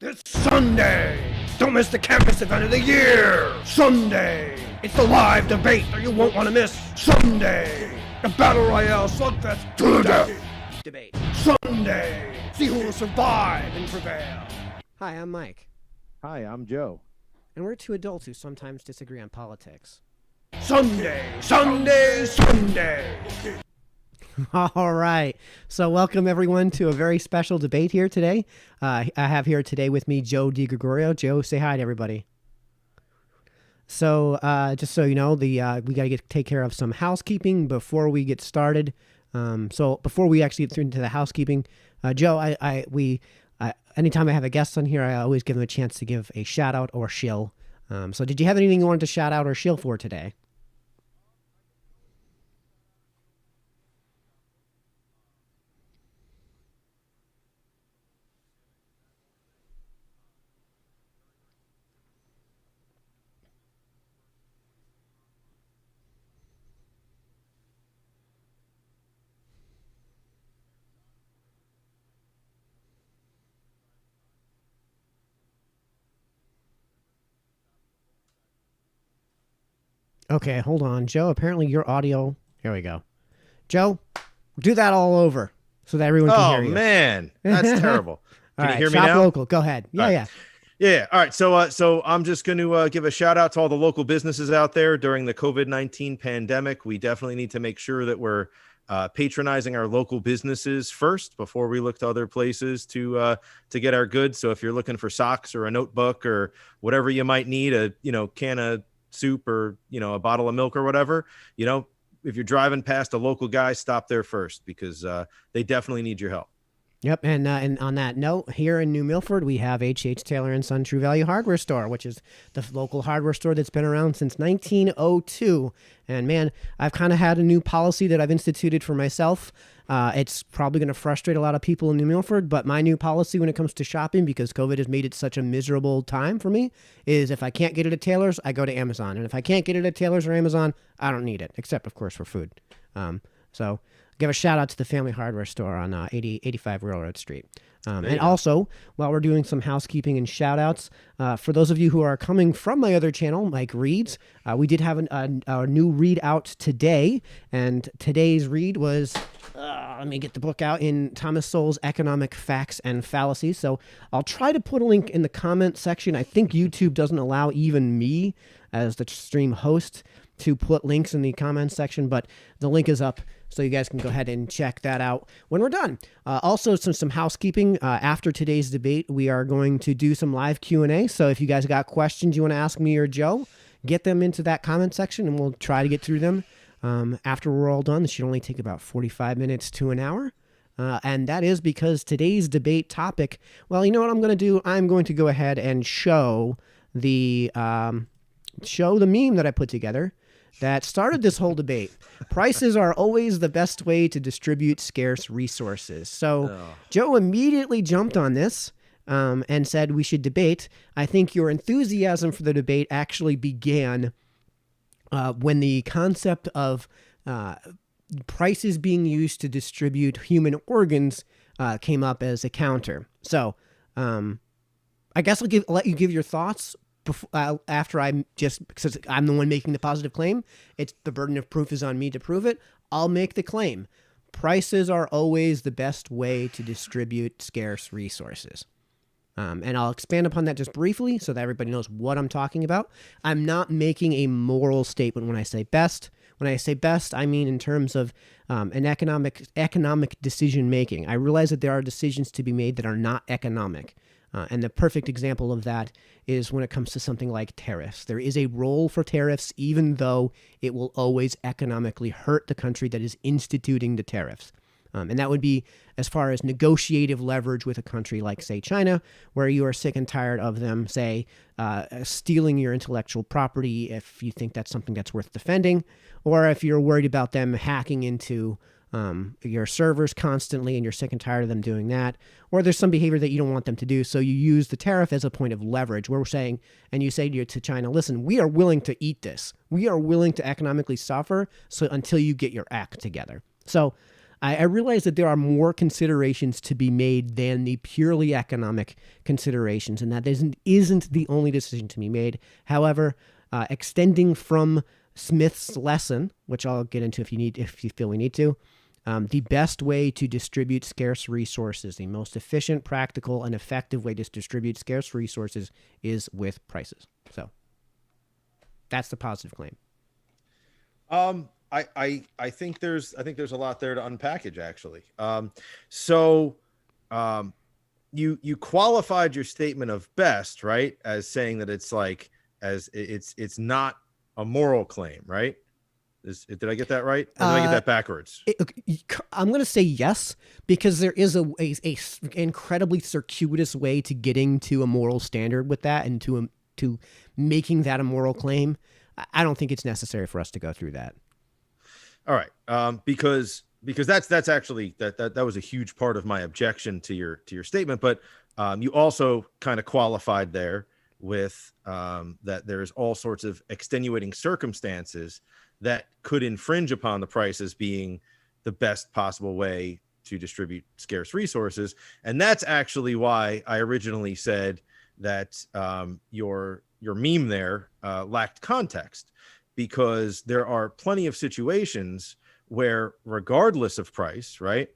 This Sunday, don't miss the campus event of the year. Sunday, it's the live debate that you won't want to miss. Sunday, the Battle Royale Slugfest to the death debate. Sunday, see who will survive and prevail. Hi, I'm Mike. Hi, I'm Joe. And we're two adults who sometimes disagree on politics. Sunday, Sunday, Sunday. All right. So welcome, everyone, to a very special debate here today. I have here today with me Joe DiGregorio. Joe, say hi to everybody. So just so you know, we got to take care of some housekeeping before we get started. So before we actually get through into the housekeeping, Joe, anytime I have a guest on here, I always give them a chance to give a shout out or shill. So did you have anything you wanted to shout out or shill for today? Okay, hold on, Joe. Apparently your audio. Here we go. Joe, do that all over so that everyone can hear you. Oh man, that's terrible. Can you hear me shop now? local. Go ahead. Yeah. All right. So I'm just going to give a shout out to all the local businesses out there during the COVID-19 pandemic. We definitely need to make sure that we're patronizing our local businesses first before we look to other places to get our goods. So if you're looking for socks or a notebook or whatever you might need, a can of soup or a bottle of milk or whatever, if you're driving past a local guy, stop there first because they definitely need your help. Yep, and on that note, here in New Milford, we have H.H. Taylor & Son True Value Hardware Store, which is the local hardware store that's been around since 1902. And man, I've kind of had a new policy that I've instituted for myself. It's probably going to frustrate a lot of people in New Milford, but my new policy when it comes to shopping, because COVID has made it such a miserable time for me, is if I can't get it at Taylor's, I go to Amazon. And if I can't get it at Taylor's or Amazon, I don't need it, except, of course, for food. So give a shout out to the Family Hardware Store on 85 Railroad Street. And also, while we're doing some housekeeping and shout outs, for those of you who are coming from my other channel, Mike Reads, we did have a new read out today. And today's read was, let me get the book out, in Thomas Sowell's Economic Facts and Fallacies. So I'll try to put a link in the comment section. I think YouTube doesn't allow even me as the stream host to put links in the comment section, but the link is up, so you guys can go ahead and check that out when we're done. Also, some housekeeping. After today's debate, we are going to do some live Q&A, so if you guys got questions you want to ask me or Joe, get them into that comment section, and we'll try to get through them after we're all done. This should only take about 45 minutes to an hour, and that is because today's debate topic, well, you know what I'm going to do? I'm going to go ahead and show the meme that I put together that started this whole debate. Prices are always the best way to distribute scarce resources. So Joe immediately jumped on this and said we should debate. I think your enthusiasm for the debate actually began when the concept of prices being used to distribute human organs came up as a counter. So I guess I'll let you give your thoughts after because I'm the one making the positive claim. It's the burden of proof is on me to prove it. I'll make the claim. Prices are always the best way to distribute scarce resources. And I'll expand upon that just briefly so that everybody knows what I'm talking about. I'm not making a moral statement when I say best. When I say best, I mean in terms of an economic decision making. I realize that there are decisions to be made that are not economic. And the perfect example of that is when it comes to something like tariffs. There is a role for tariffs, even though it will always economically hurt the country that is instituting the tariffs. And that would be as far as negotiative leverage with a country like, say, China, where you are sick and tired of them, say, stealing your intellectual property if you think that's something that's worth defending, or if you're worried about them hacking into your servers constantly and you're sick and tired of them doing that, or there's some behavior that you don't want them to do, so you use the tariff as a point of leverage where we're saying, and you say to China, listen, we are willing to eat this. We are willing to economically suffer until you get your act together. So I realize that there are more considerations to be made than the purely economic considerations, and that isn't the only decision to be made. However, extending from Smith's lesson, which I'll get into if you feel we need to, the best way to distribute scarce resources, the most efficient, practical, and effective way to distribute scarce resources is with prices. So that's the positive claim. I think there's a lot there to unpackage actually. You qualified your statement of best, right, as saying that it's not a moral claim, right? Did I get that right? Or did I get that backwards? I'm going to say yes, because there is a incredibly circuitous way to getting to a moral standard with that, and to making that a moral claim. I don't think it's necessary for us to go through that. All right, because that's actually that was a huge part of my objection to your statement. But you also kind of qualified there with that there's all sorts of extenuating circumstances that could infringe upon the price as being the best possible way to distribute scarce resources. And that's actually why I originally said that your meme there lacked context, because there are plenty of situations where, regardless of price, right,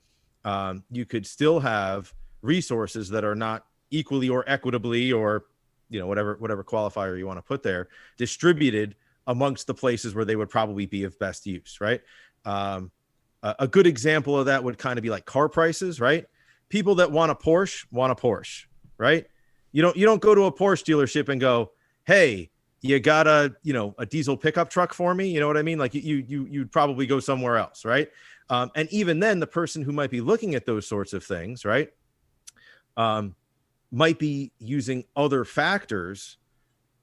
you could still have resources that are not equally or equitably, or whatever qualifier you want to put there, distributed amongst the places where they would probably be of best use, right? A good example of that would kind of be like car prices, right? People that want a Porsche, right? You don't go to a Porsche dealership and go, hey, you got a diesel pickup truck for me? You know what I mean? Like you'd probably go somewhere else, right? And even then, the person who might be looking at those sorts of things, right, might be using other factors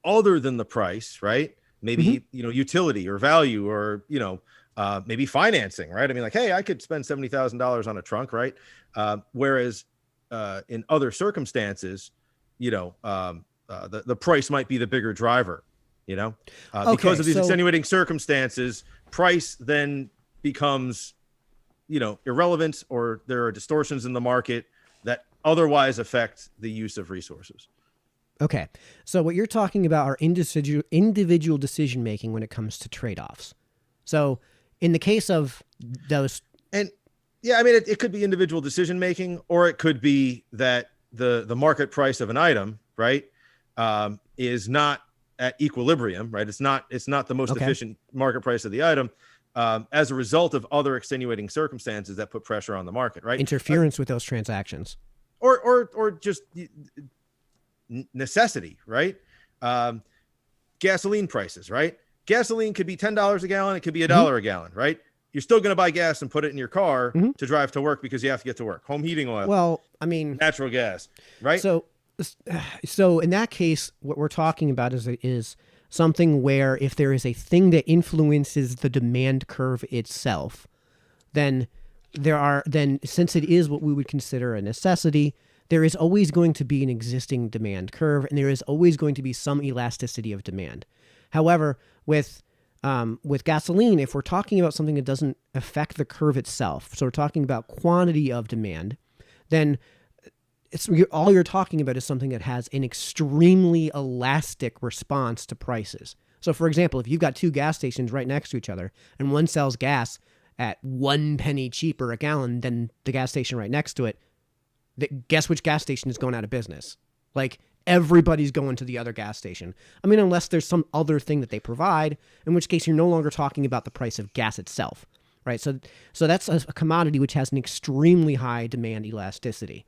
other than the price, right? Maybe, utility or value, or, maybe financing, right? I mean, like, hey, I could spend $70,000 on a trunk, right? Whereas in other circumstances, the price might be the bigger driver, because of these extenuating circumstances. Price then becomes, irrelevant, or there are distortions in the market that otherwise affect the use of resources. Okay, so what you're talking about are individual decision making when it comes to trade-offs. So in the case of those, and yeah, I mean, it could be individual decision making, or it could be that the market price of an item, right, is not at equilibrium, right? It's not the most efficient market price of the item, as a result of other extenuating circumstances that put pressure on the market, right? Interference with those transactions, or just necessity, right? Gasoline prices, right? Gasoline could be $10 a gallon. It could be $1 a gallon, right? You're still going to buy gas and put it in your car to drive to work because you have to get to work. Home heating oil. Well, I mean, natural gas, right? So in that case, what we're talking about is something where if there is a thing that influences the demand curve itself, then since it is what we would consider a necessity, there is always going to be an existing demand curve, and there is always going to be some elasticity of demand. However, with gasoline, if we're talking about something that doesn't affect the curve itself, so we're talking about quantity of demand, then all you're talking about is something that has an extremely elastic response to prices. So, for example, if you've got two gas stations right next to each other, and one sells gas at 1 penny cheaper a gallon than the gas station right next to it, guess which gas station is going out of business? Like, everybody's going to the other gas station. I mean, unless there's some other thing that they provide, in which case you're no longer talking about the price of gas itself, right? So that's a commodity which has an extremely high demand elasticity.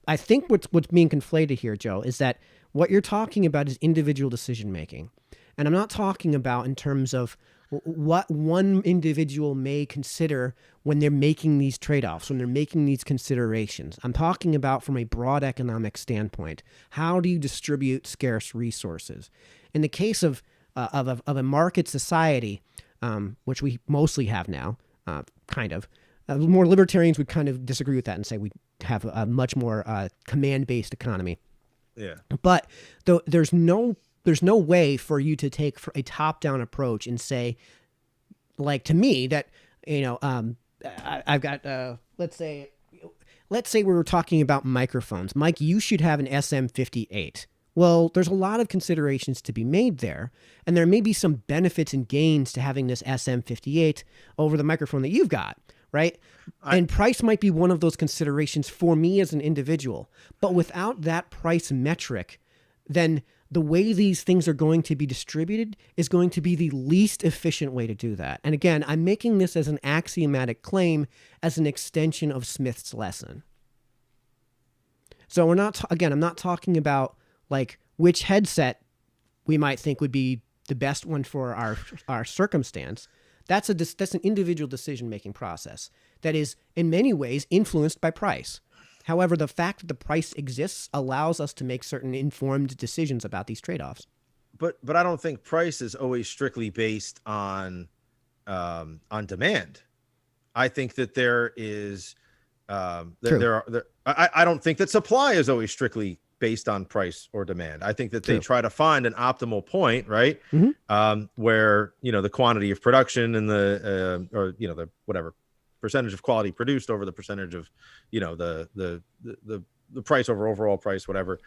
I think what's being conflated here, Joe, is that what you're talking about is individual decision making. And I'm not talking about in terms of what one individual may consider when they're making these trade-offs, when they're making these considerations. I'm talking about from a broad economic standpoint. How do you distribute scarce resources? In the case of a market society, which we mostly have now, more libertarians would kind of disagree with that and say we have a much more command-based economy. Yeah. But there's no way for you to take a top-down approach and say, like, to me, that I've got let's say we were talking about microphones. Mike, you should have an SM58. Well, there's a lot of considerations to be made there, and there may be some benefits and gains to having this SM58 over the microphone that you've got, right? And price might be one of those considerations for me as an individual. But without that price metric, then the way these things are going to be distributed is going to be the least efficient way to do that. And again, I'm making this as an axiomatic claim as an extension of Smith's lesson. So I'm not talking about like which headset we might think would be the best one for our circumstance. That's an individual decision-making process that is in many ways influenced by price. However, the fact that the price exists allows us to make certain informed decisions about these trade-offs. But I don't think price is always strictly based on demand. I think that there is I don't think that supply is always strictly based on price or demand. I think that they try to find an optimal point, right? Mm-hmm. Where, the quantity of production and the whatever percentage of quality produced over the percentage of, the price over overall price, whatever,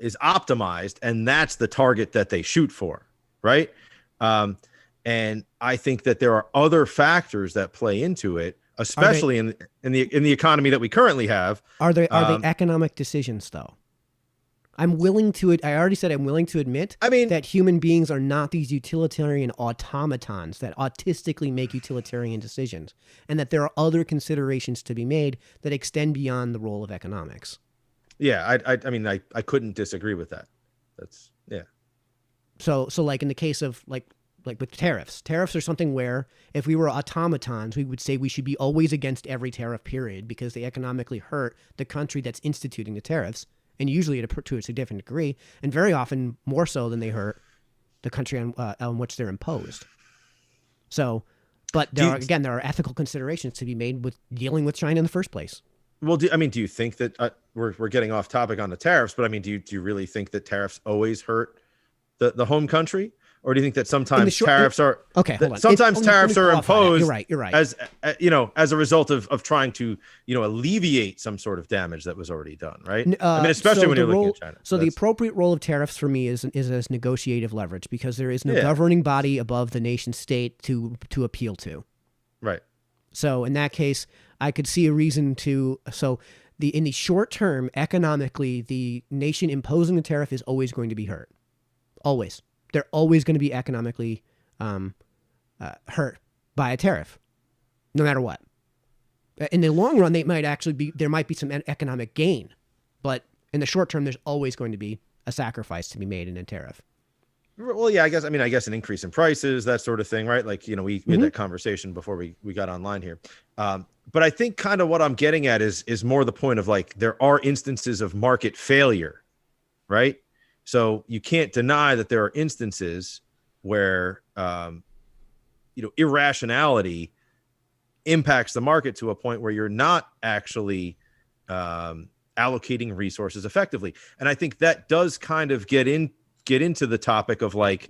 is optimized. And that's the target that they shoot for. Right. And I think that there are other factors that play into it, especially in the economy that we currently have. Are they economic decisions though? I already said I'm willing to admit that human beings are not these utilitarian automatons that autistically make utilitarian decisions, and that there are other considerations to be made that extend beyond the role of economics. Yeah, I couldn't disagree with that. That's yeah. So like in the case of like with tariffs are something where if we were automatons, we would say we should be always against every tariff period because they economically hurt the country that's instituting the tariffs, and usually to a significant degree, and very often more so than they hurt the country on which they're imposed. So, but there are ethical considerations to be made with dealing with China in the first place. Well, do you think that we're getting off topic on the tariffs, but do you really think that tariffs always hurt the home country? Or do you think that sometimes tariffs are Sometimes tariffs are imposed you're right. as as a result of trying to alleviate some sort of damage that was already done, right? Especially when you're looking at China. So the appropriate role of tariffs for me is as negotiative leverage, because there is no governing body above the nation state to appeal to. Right. So in that case, I could see a reason to in the short term, economically, the nation imposing the tariff is always going to be hurt. Always. They're always going to be economically hurt by a tariff, no matter what. In the long run, there might be some economic gain, but in the short term, there's always going to be a sacrifice to be made in a tariff. Well, yeah, I guess an increase in prices, that sort of thing, right? Like, we had that conversation before we got online here. But I think kind of what I'm getting at is more the point of like, there are instances of market failure, right? So you can't deny that there are instances where, irrationality impacts the market to a point where you're not actually allocating resources effectively. And I think that does kind of get into the topic of like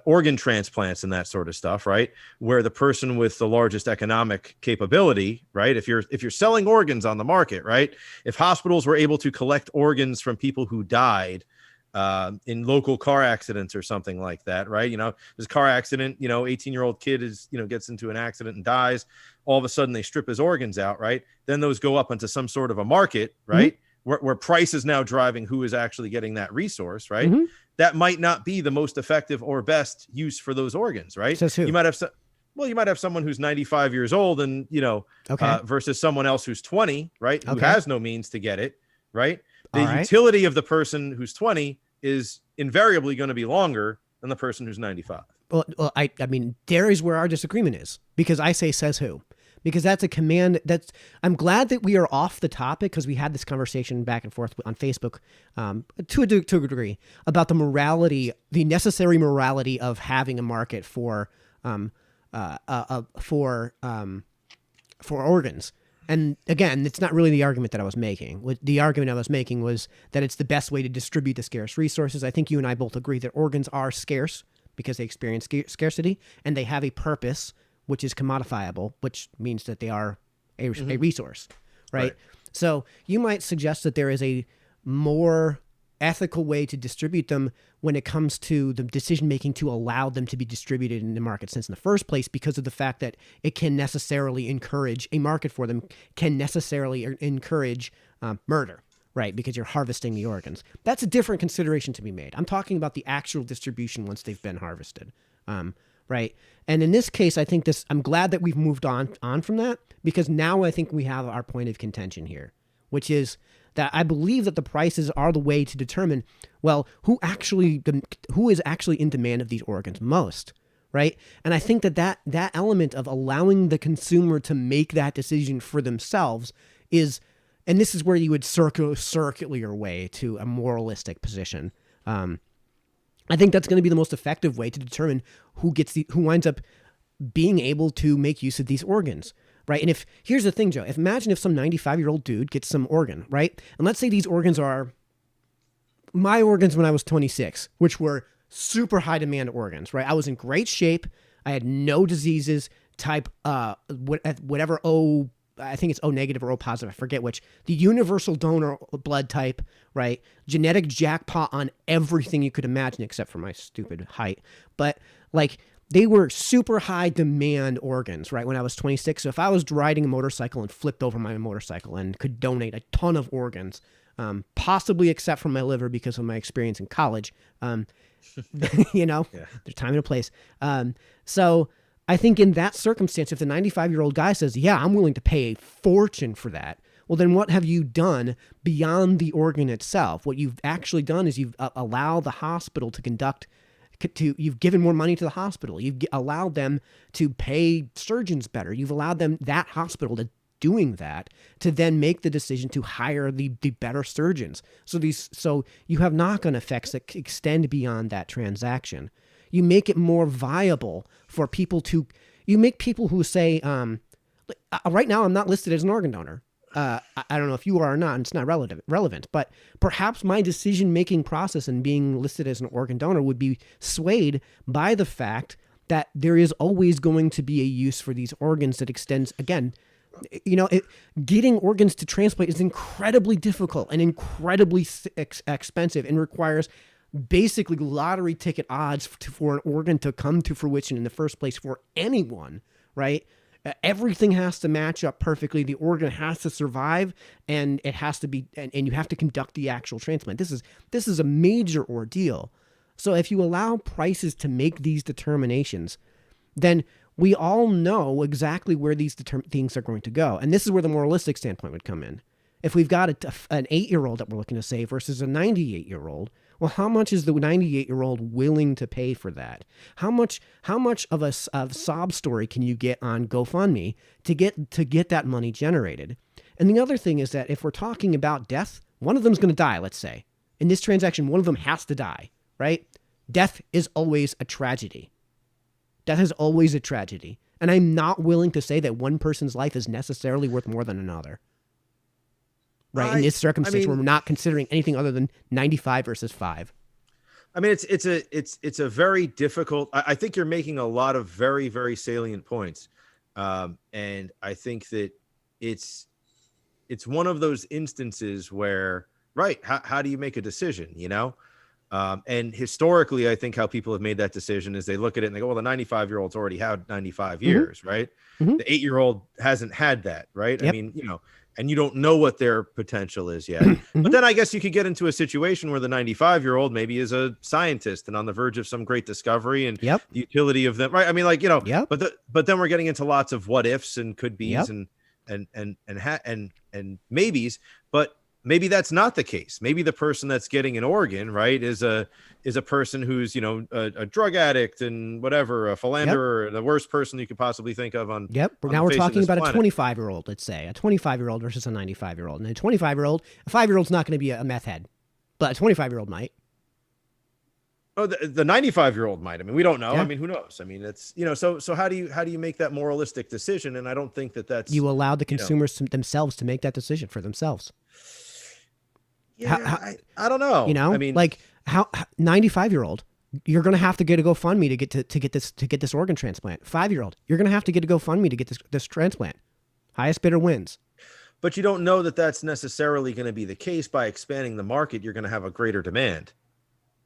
organ transplants and that sort of stuff, right? Where the person with the largest economic capability, right? If you're selling organs on the market, right? If hospitals were able to collect organs from people who died in local car accidents or something like that, right? This car accident, 18-year-old kid gets into an accident and dies. All of a sudden they strip his organs out, right? Then those go up into some sort of a market, right? Mm-hmm. Where price is now driving who is actually getting that resource, right? Mm-hmm. That might not be the most effective or best use for those organs, right? Says who? You might have someone who's 95 years old and, versus someone else who's 20, right? Who has no means to get it, right? The utility of the person who's 20 is invariably going to be longer than the person who's 95. Well, there is where our disagreement is, because I say says who, because that's a command I'm glad that we are off the topic, because we had this conversation back and forth on Facebook to a degree about the necessary morality of having a market for organs. And again, it's not really the argument that I was making. The argument I was making was that it's the best way to distribute the scarce resources. I think you and I both agree that organs are scarce because they experience scarcity, and they have a purpose which is commodifiable, which means that they are a resource, right? Right. So you might suggest that there is a more ethical way to distribute them when it comes to the decision making to allow them to be distributed in the market sense in the first place, because of the fact that it can necessarily encourage a market for them, can necessarily encourage murder, right? Because you're harvesting the organs. That's a different consideration to be made. I'm talking about the actual distribution once they've been harvested, right? And in this case, I think I'm glad that we've moved on from that, because now I think we have our point of contention here, which is that I believe that the prices are the way to determine, well, who is actually in demand of these organs most, right? And I think that element of allowing the consumer to make that decision for themselves is, and this is where you would circle your way to a moralistic position. I think that's going to be the most effective way to determine who winds up being able to make use of these organs. Right. And here's the thing, Joe, imagine if some 95-year-old dude gets some organ, right? And let's say these organs are my organs when I was 26, which were super high demand organs, right? I was in great shape. I had no diseases, type, whatever I think it's O negative or O positive. I forget which. The universal donor blood type, right? Genetic jackpot on everything you could imagine except for my stupid height. But like, they were super high demand organs, right? When I was 26. So if I was riding a motorcycle and flipped over my motorcycle and could donate a ton of organs, possibly except for my liver because of my experience in college, there's time and a place. So I think in that circumstance, if the 95-year-old guy says, yeah, I'm willing to pay a fortune for that, well, then what have you done beyond the organ itself? What you've actually done is you've allowed the hospital you've given more money to the hospital. You've allowed them to pay surgeons better. You've allowed that hospital to doing that to then make the decision to hire the better surgeons. So you have knock-on effects that extend beyond that transaction. You make it more viable for you make people who say, right now I'm not listed as an organ donor. I don't know if you are or not, and it's not relevant, but perhaps my decision-making process in being listed as an organ donor would be swayed by the fact that there is always going to be a use for these organs that extends, again, getting organs to transplant is incredibly difficult and incredibly expensive and requires basically lottery ticket odds for an organ to come to fruition in the first place for anyone, right? Everything has to match up perfectly. The organ has to survive, and it has to be, and you have to conduct the actual transplant. This is a major ordeal. So if you allow prices to make these determinations, then we all know exactly where these things are going to go. And this is where the moralistic standpoint would come in. If we've got an 8-year-old that we're looking to save versus a 98-year-old, well, how much is the 98-year-old willing to pay for that? How much of a sob story can you get on GoFundMe to get that money generated? And the other thing is that if we're talking about death, one of them's going to die, let's say. In this transaction, one of them has to die, right? Death is always a tragedy. Death is always a tragedy. And I'm not willing to say that one person's life is necessarily worth more than another. Right. In this circumstance, we're not considering anything other than 95 versus 5. I mean, it's a very difficult. I think you're making a lot of very, very salient points, and I think that it's one of those instances where, right? How do you make a decision? And historically, I think how people have made that decision is they look at it and they go, well, the 95-year-old's already had 95 years, right? Mm-hmm. The 8-year-old hasn't had that, right? Yep. I mean, and you don't know what their potential is yet. But then I guess you could get into a situation where the 95-year-old maybe is a scientist and on the verge of some great discovery and the utility of them, right? I mean, but then we're getting into lots of what ifs and could be's and maybes, but maybe that's not the case. Maybe the person that's getting an organ, right, is a person who's, a drug addict and whatever, a philanderer, the worst person you could possibly think of on. Yep. Now we're talking about a 25-year-old, let's say, a 25-year-old versus a 95-year-old. And a 25-year-old, a 5-year-old's not going to be a meth head, but a 25-year-old might. Oh, the 95-year-old might. I mean, we don't know. Yeah. I mean, who knows? I mean, it's, so how do you make that moralistic decision? And I don't think that's. You allow the consumers themselves to make that decision for themselves. Yeah, I don't know. I mean, like how 95-year-old, you're going to have to get a GoFundMe to get this organ transplant. 5-year-old, you're going to have to get a GoFundMe to get this transplant. Highest bidder wins. But you don't know that that's necessarily going to be the case. By expanding the market, you're going to have a greater demand.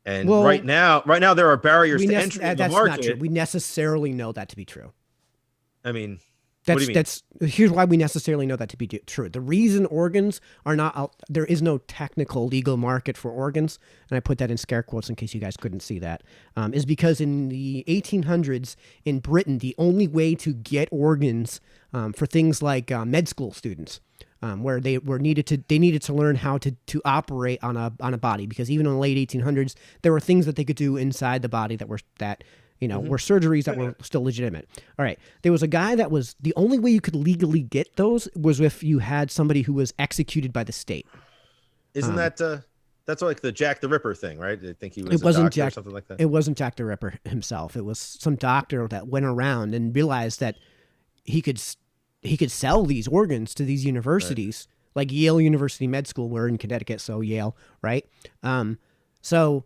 And right now there are barriers to entry in the market. Not true. We necessarily know that to be true. I mean, what do you mean? Here's why we necessarily know that to be true. The reason organs are not out, there is no technical legal market for organs, and I put that in scare quotes in case you guys couldn't see that, is because in the 1800s in Britain, the only way to get organs for things like med school students, where they needed to learn how to operate on a body, because even in the late 1800s, there were things that they could do inside the body that were surgeries that were still legitimate. All right. There was a guy that was the only way you could legally get those was if you had somebody who was executed by the state. Isn't that's like the Jack the Ripper thing, right? I think he was a doctor or something like that. It wasn't Jack the Ripper himself. It was some doctor that went around and realized that he could sell these organs to these universities, like Yale University Med School. We're in Connecticut, so Yale, right? So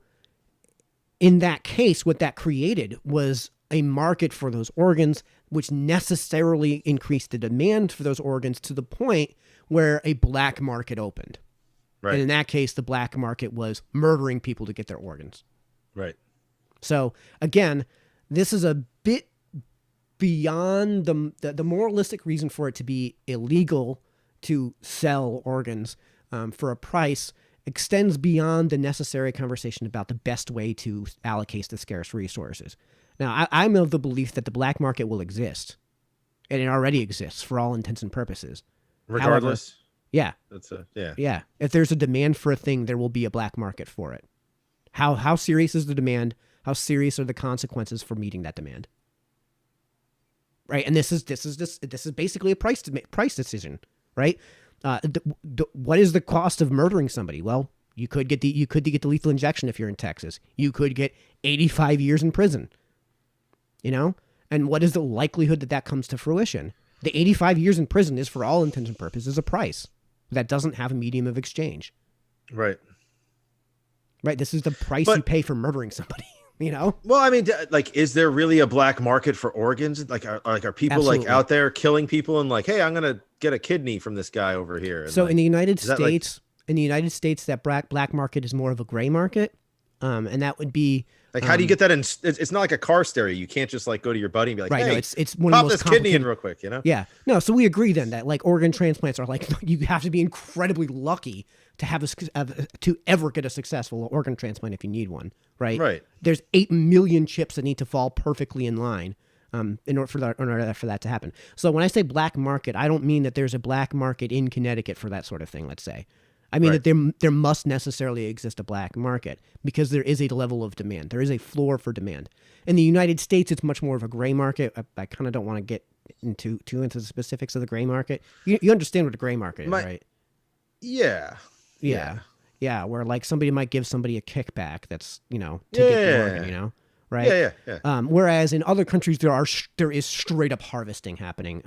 in that case, what that created was a market for those organs, which necessarily increased the demand for those organs to the point where a black market opened. Right. And in that case, the black market was murdering people to get their organs. Right. So again, this is a bit beyond the moralistic reason for it to be illegal to sell organs for a price extends beyond the necessary conversation about the best way to allocate the scarce resources. Now, I'm of the belief that the black market will exist, and it already exists for all intents and purposes. Regardless. However, yeah. Yeah. If there's a demand for a thing, there will be a black market for it. How serious is the demand? How serious are the consequences for meeting that demand? Right, and this is basically a price decision, right? What is the cost of murdering somebody? Well, you could get the lethal injection if you're in Texas. You could get 85 years in prison. And what is the likelihood that comes to fruition? The 85 years in prison is, for all intents and purposes, a price that doesn't have a medium of exchange. Right. Right. This is the price you pay for murdering somebody. Well, I mean, like, is there really a black market for organs? Like, are people Absolutely. like out there killing people and like, hey, I'm gonna get a kidney from this guy over here? And so like, in the United States, that black market is more of a gray market, and that would be like, how do you get that in? It's not like a car stereo. You can't just like go to your buddy and be like, right? Hey, no, it's one of the most this kidney in real quick, Yeah, no. So we agree then that like organ transplants are like you have to be incredibly lucky to have to ever get a successful organ transplant if you need one, right? Right. There's 8 million chips that need to fall perfectly in line in order for that to happen. So when I say black market, I don't mean that there's a black market in Connecticut for that sort of thing, let's say. I mean that there must necessarily exist a black market because there is a level of demand. There is a floor for demand. In the United States, it's much more of a gray market. I kind of don't want to get into the specifics of the gray market. You understand what a gray market is, right? Yeah, where like somebody might give somebody a kickback that's, to get the organ, right? Yeah. Whereas in other countries, there is straight up harvesting happening.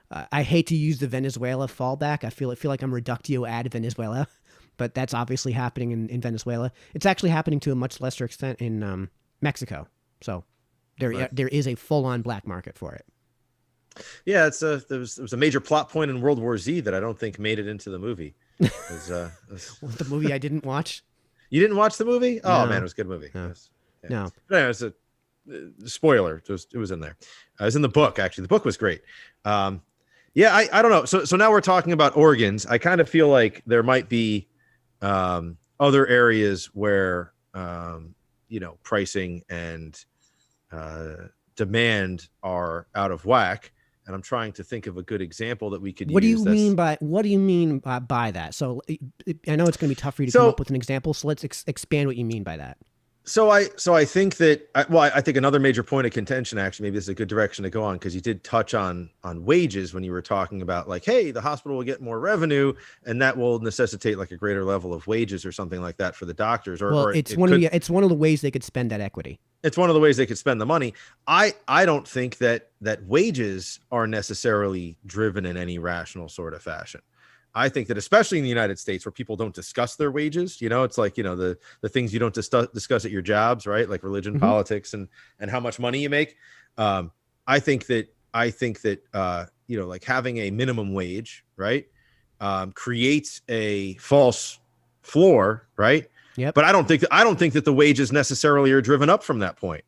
I hate to use the Venezuela fallback. I feel like I'm reductio ad Venezuela, but that's obviously happening in Venezuela. It's actually happening to a much lesser extent in Mexico. So there is a full-on black market for it. Yeah, there was a major plot point in World War Z that I don't think made it into the movie. The movie I didn't watch. You didn't watch the movie? Oh No. man, it was a good movie. No. No. But anyway, it's a spoiler. It was in there. It was in the book, actually. The book was great. I don't know. So now we're talking about organs. I kind of feel like there might be other areas where pricing and demand are out of whack. And I'm trying to think of a good example that we could use. What do you mean by that? So I know it's going to be tough for you to come up with an example. So let's expand what you mean by that. So I think that I think another major point of contention, actually, maybe this is a good direction to go on, because you did touch on wages when you were talking about like, hey, the hospital will get more revenue and that will necessitate like a greater level of wages or something like that for the doctors. It's one of the ways they could spend that equity. It's one of the ways they could spend the money. I don't think that wages are necessarily driven in any rational sort of fashion. I think that especially in the United States where people don't discuss their wages, it's like, the things you don't discuss at your jobs, right? Like religion, politics, and how much money you make. I think that like having a minimum wage, right, creates a false floor, right? Yep. But I don't think that the wages necessarily are driven up from that point.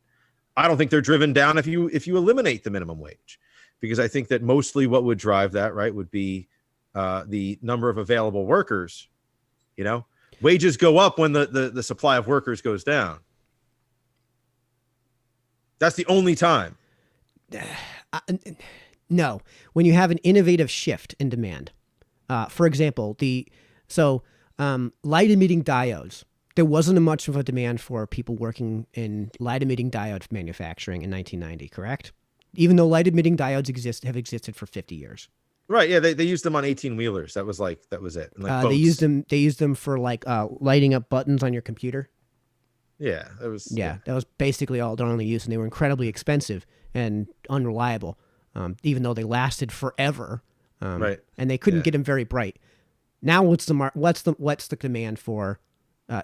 I don't think they're driven down if you eliminate the minimum wage, because I think that mostly what would drive that, right, would be the number of available workers. Wages go up when the supply of workers goes down. That's the only time. No, when you have an innovative shift in demand. For example, light emitting diodes. There wasn't much of a demand for people working in light emitting diode manufacturing in 1990, correct? Even though light emitting diodes have existed for 50 years. Right. Yeah. They used them on 18-wheelers. That was it. And like they used them for like lighting up buttons on your computer. Yeah. That was basically all their only use, and they were incredibly expensive and unreliable, even though they lasted forever. Right. And they couldn't get them very bright. Now what's the demand for?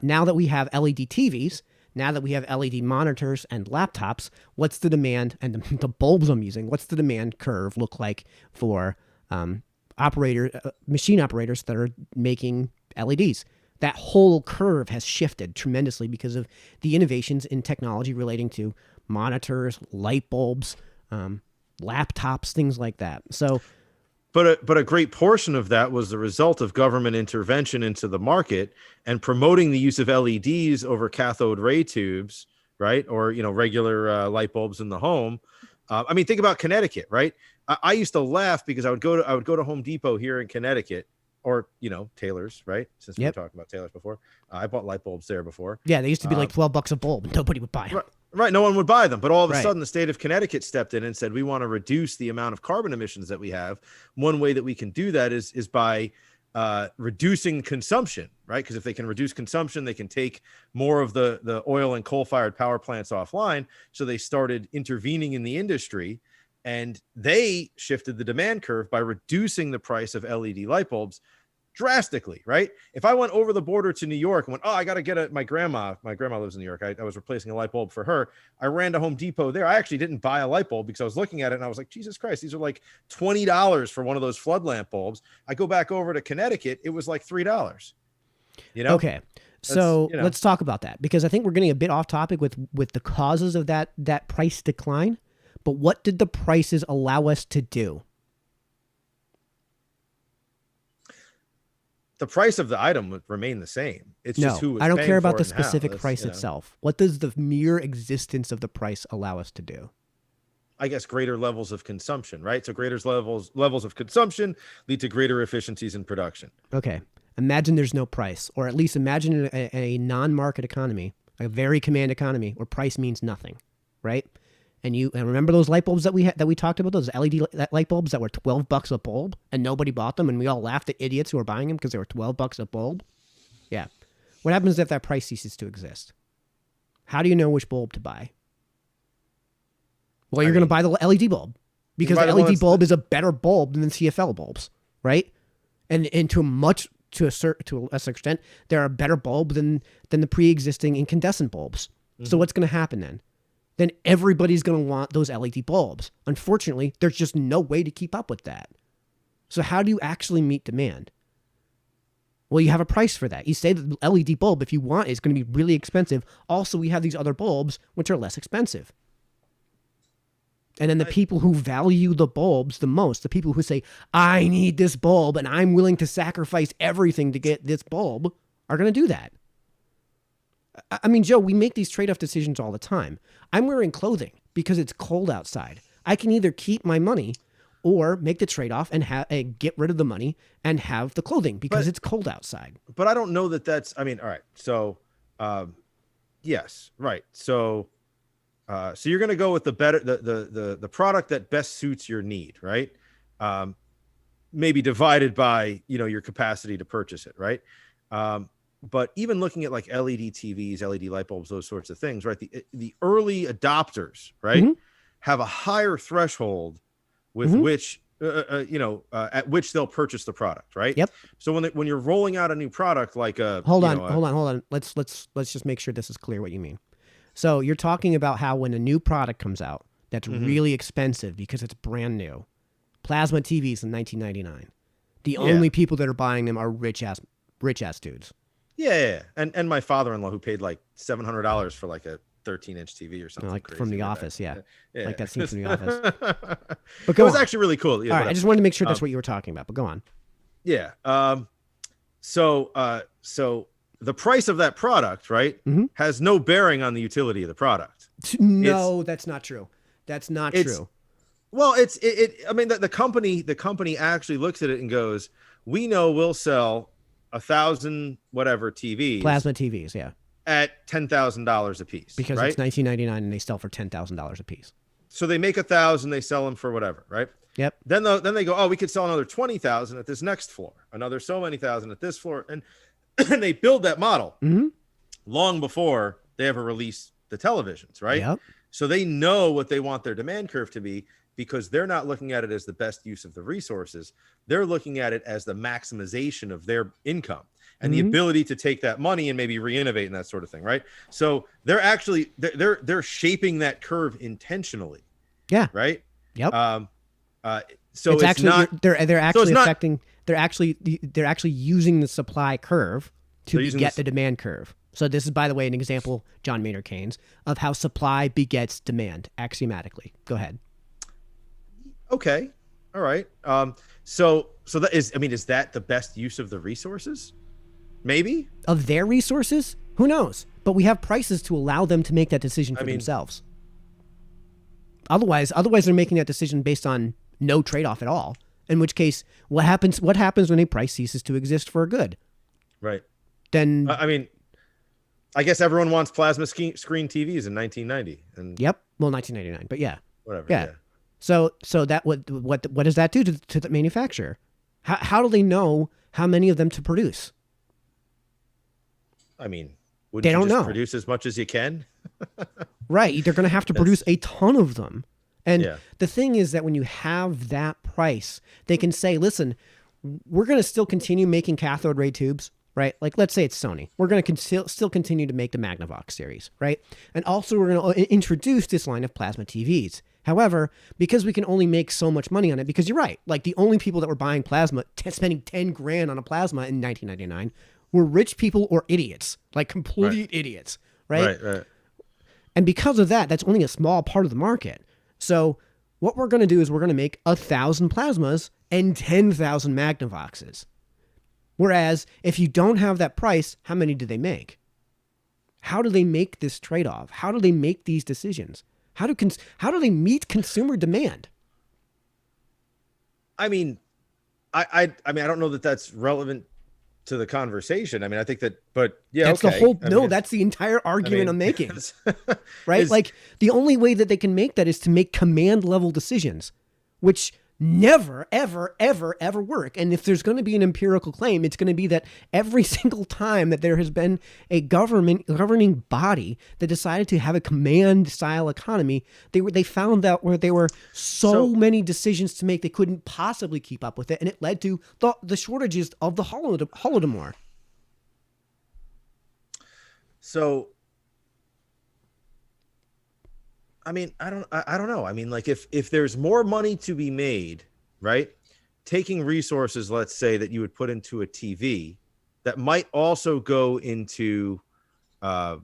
Now that we have LED TVs, now that we have LED monitors and laptops, what's the demand, and the bulbs I'm using, what's the demand curve look like for machine operators that are making LEDs? That whole curve has shifted tremendously because of the innovations in technology relating to monitors, light bulbs, laptops, things like that. So, but a great portion of that was the result of government intervention into the market and promoting the use of LEDs over cathode ray tubes, right? Or regular light bulbs in the home. I mean, think about Connecticut, right? I used to laugh because I would go to Home Depot here in Connecticut, or Taylor's, right? Since we were talking about Taylor's before, I bought light bulbs there before. Yeah, they used to be like $12 a bulb, and nobody would buy them. Right, no one would buy them, but all of a sudden, the state of Connecticut stepped in and said, "We want to reduce the amount of carbon emissions that we have. One way that we can do that is by reducing consumption, right? Because if they can reduce consumption, they can take more of the oil and coal-fired power plants offline." So they started intervening in the industry, and they shifted the demand curve by reducing the price of LED light bulbs drastically, right? If I went over the border to New York and went, I got to get my grandma lives in New York. I was replacing a light bulb for her. I ran to Home Depot there. I actually didn't buy a light bulb because I was looking at it and I was like, Jesus Christ, these are like $20 for one of those flood lamp bulbs. I go back over to Connecticut. It was like $3, Okay. So let's talk about that, because I think we're getting a bit off topic with the causes of that price decline. But what did the prices allow us to do? The price of the item would remain the same. It's just who was I don't paying care for about the it and how. specific price itself. What does the mere existence of the price allow us to do? I guess greater levels of consumption, right? So greater levels of consumption lead to greater efficiencies in production. Okay. Imagine there's no price, or at least imagine a non-market economy, a very command economy where price means nothing, right? And remember those light bulbs that we talked about, those LED light bulbs that were $12 a bulb and nobody bought them, and we all laughed at idiots who were buying them because they were $12 a bulb? Yeah. What happens if that price ceases to exist? How do you know which bulb to buy? Well, you're going to buy the LED bulb, because the LED bulb is a better bulb than CFL bulbs, right? And to a certain extent, they're a better bulb than the pre-existing incandescent bulbs. Mm-hmm. So what's going to happen then? Then everybody's going to want those LED bulbs. Unfortunately, there's just no way to keep up with that. So how do you actually meet demand? Well, you have a price for that. You say the LED bulb, if you want, is going to be really expensive. Also, we have these other bulbs, which are less expensive. And then the people who value the bulbs the most, the people who say, I need this bulb and I'm willing to sacrifice everything to get this bulb, are going to do that. I mean, Joe, we make these trade-off decisions all the time. I'm wearing clothing because it's cold outside. I can either keep my money or make the trade-off and get rid of the money and have the clothing because it's cold outside. But I don't know that's, I mean, all right. So, yes, right. So you're going to go with the product that best suits your need, right? Maybe divided by, your capacity to purchase it, right? But even looking at like LED TVs, LED light bulbs, those sorts of things, right? The early adopters, right, have a higher threshold with which at which they'll purchase the product, right? Yep. So when you're rolling out a new product, like hold on. Let's just make sure this is clear what you mean. So you're talking about how when a new product comes out that's really expensive because it's brand new, plasma TVs in 1999, the only people that are buying them are rich ass dudes. Yeah. And my father-in-law who paid like $700 for like a 13-inch TV or something, like crazy from The like Office, that. Yeah. Like that scene from The Office. But it was actually really cool. Yeah, all right, I just wanted to make sure that's what you were talking about. But go on. Yeah. So the price of that product, right, has no bearing on the utility of the product. No, that's not true. That's not true. Well, I mean, the company actually looks at it and goes, we know we'll sell 1,000 whatever TVs, plasma TVs, yeah, at $10,000 a piece, because right? it's 1999 and they sell for $10,000 a piece. So they make 1,000, they sell them for whatever, right? Yep. Then they go, oh, we could sell another 20,000 at this next floor, another so many thousand at this floor, and they build that model long before they ever release the televisions, right? Yep. So they know what they want their demand curve to be, because they're not looking at it as the best use of the resources. They're looking at it as the maximization of their income and the ability to take that money and maybe re-innovate and that sort of thing, right? So they're actually they're shaping that curve intentionally. Yeah. Right. Yep. So it's actually not, they're actually so affecting. They're actually using the supply curve to get the demand curve. So this is, by the way, an example, John Maynard Keynes, of how supply begets demand axiomatically. Go ahead. Okay. All right. So that is, I mean, is that the best use of the resources? Maybe. Of their resources? Who knows? But we have prices to allow them to make that decision for themselves. Otherwise they're making that decision based on no trade-off at all. In which case, what happens when a price ceases to exist for a good? Right. Then I mean, I guess everyone wants plasma screen TVs in 1990. And yep. Well, 1999, but yeah. Whatever. Yeah. So that what does that do to the manufacturer? How do they know how many of them to produce? I mean, wouldn't they don't you just know. Produce as much as you can? Right. They're going to have to produce a ton of them. And the thing is that when you have that price, they can say, listen, we're going to still continue making cathode ray tubes, right? Like, let's say it's Sony. We're going to still continue to make the Magnavox series, right? And also we're going to introduce this line of plasma TVs. However, because we can only make so much money on it, because you're right, like the only people that were buying plasma, spending 10 grand on a plasma in 1999 were rich people or idiots, like complete idiots, right? Right. And because of that, that's only a small part of the market. So what we're going to do is we're going to make 1,000 plasmas and 10,000 Magnavoxes. Whereas if you don't have that price, how many do they make? How do they make this trade-off? How do they make these decisions? How do they meet consumer demand? I mean, I don't know that that's relevant to the conversation. I mean, I think that, but yeah, that's okay. the whole. That's the entire argument I'm making, right? Like the only way that they can make that is to make command level decisions, which never, ever, ever, ever work. And if there's going to be an empirical claim, it's going to be that every single time that there has been a governing body that decided to have a command style economy, they found that where there were so many decisions to make, they couldn't possibly keep up with it. And it led to the shortages of the Holodomor. So, I mean, I don't know. I mean, like if there's more money to be made, right? Taking resources, let's say, that you would put into a TV that might also go into, a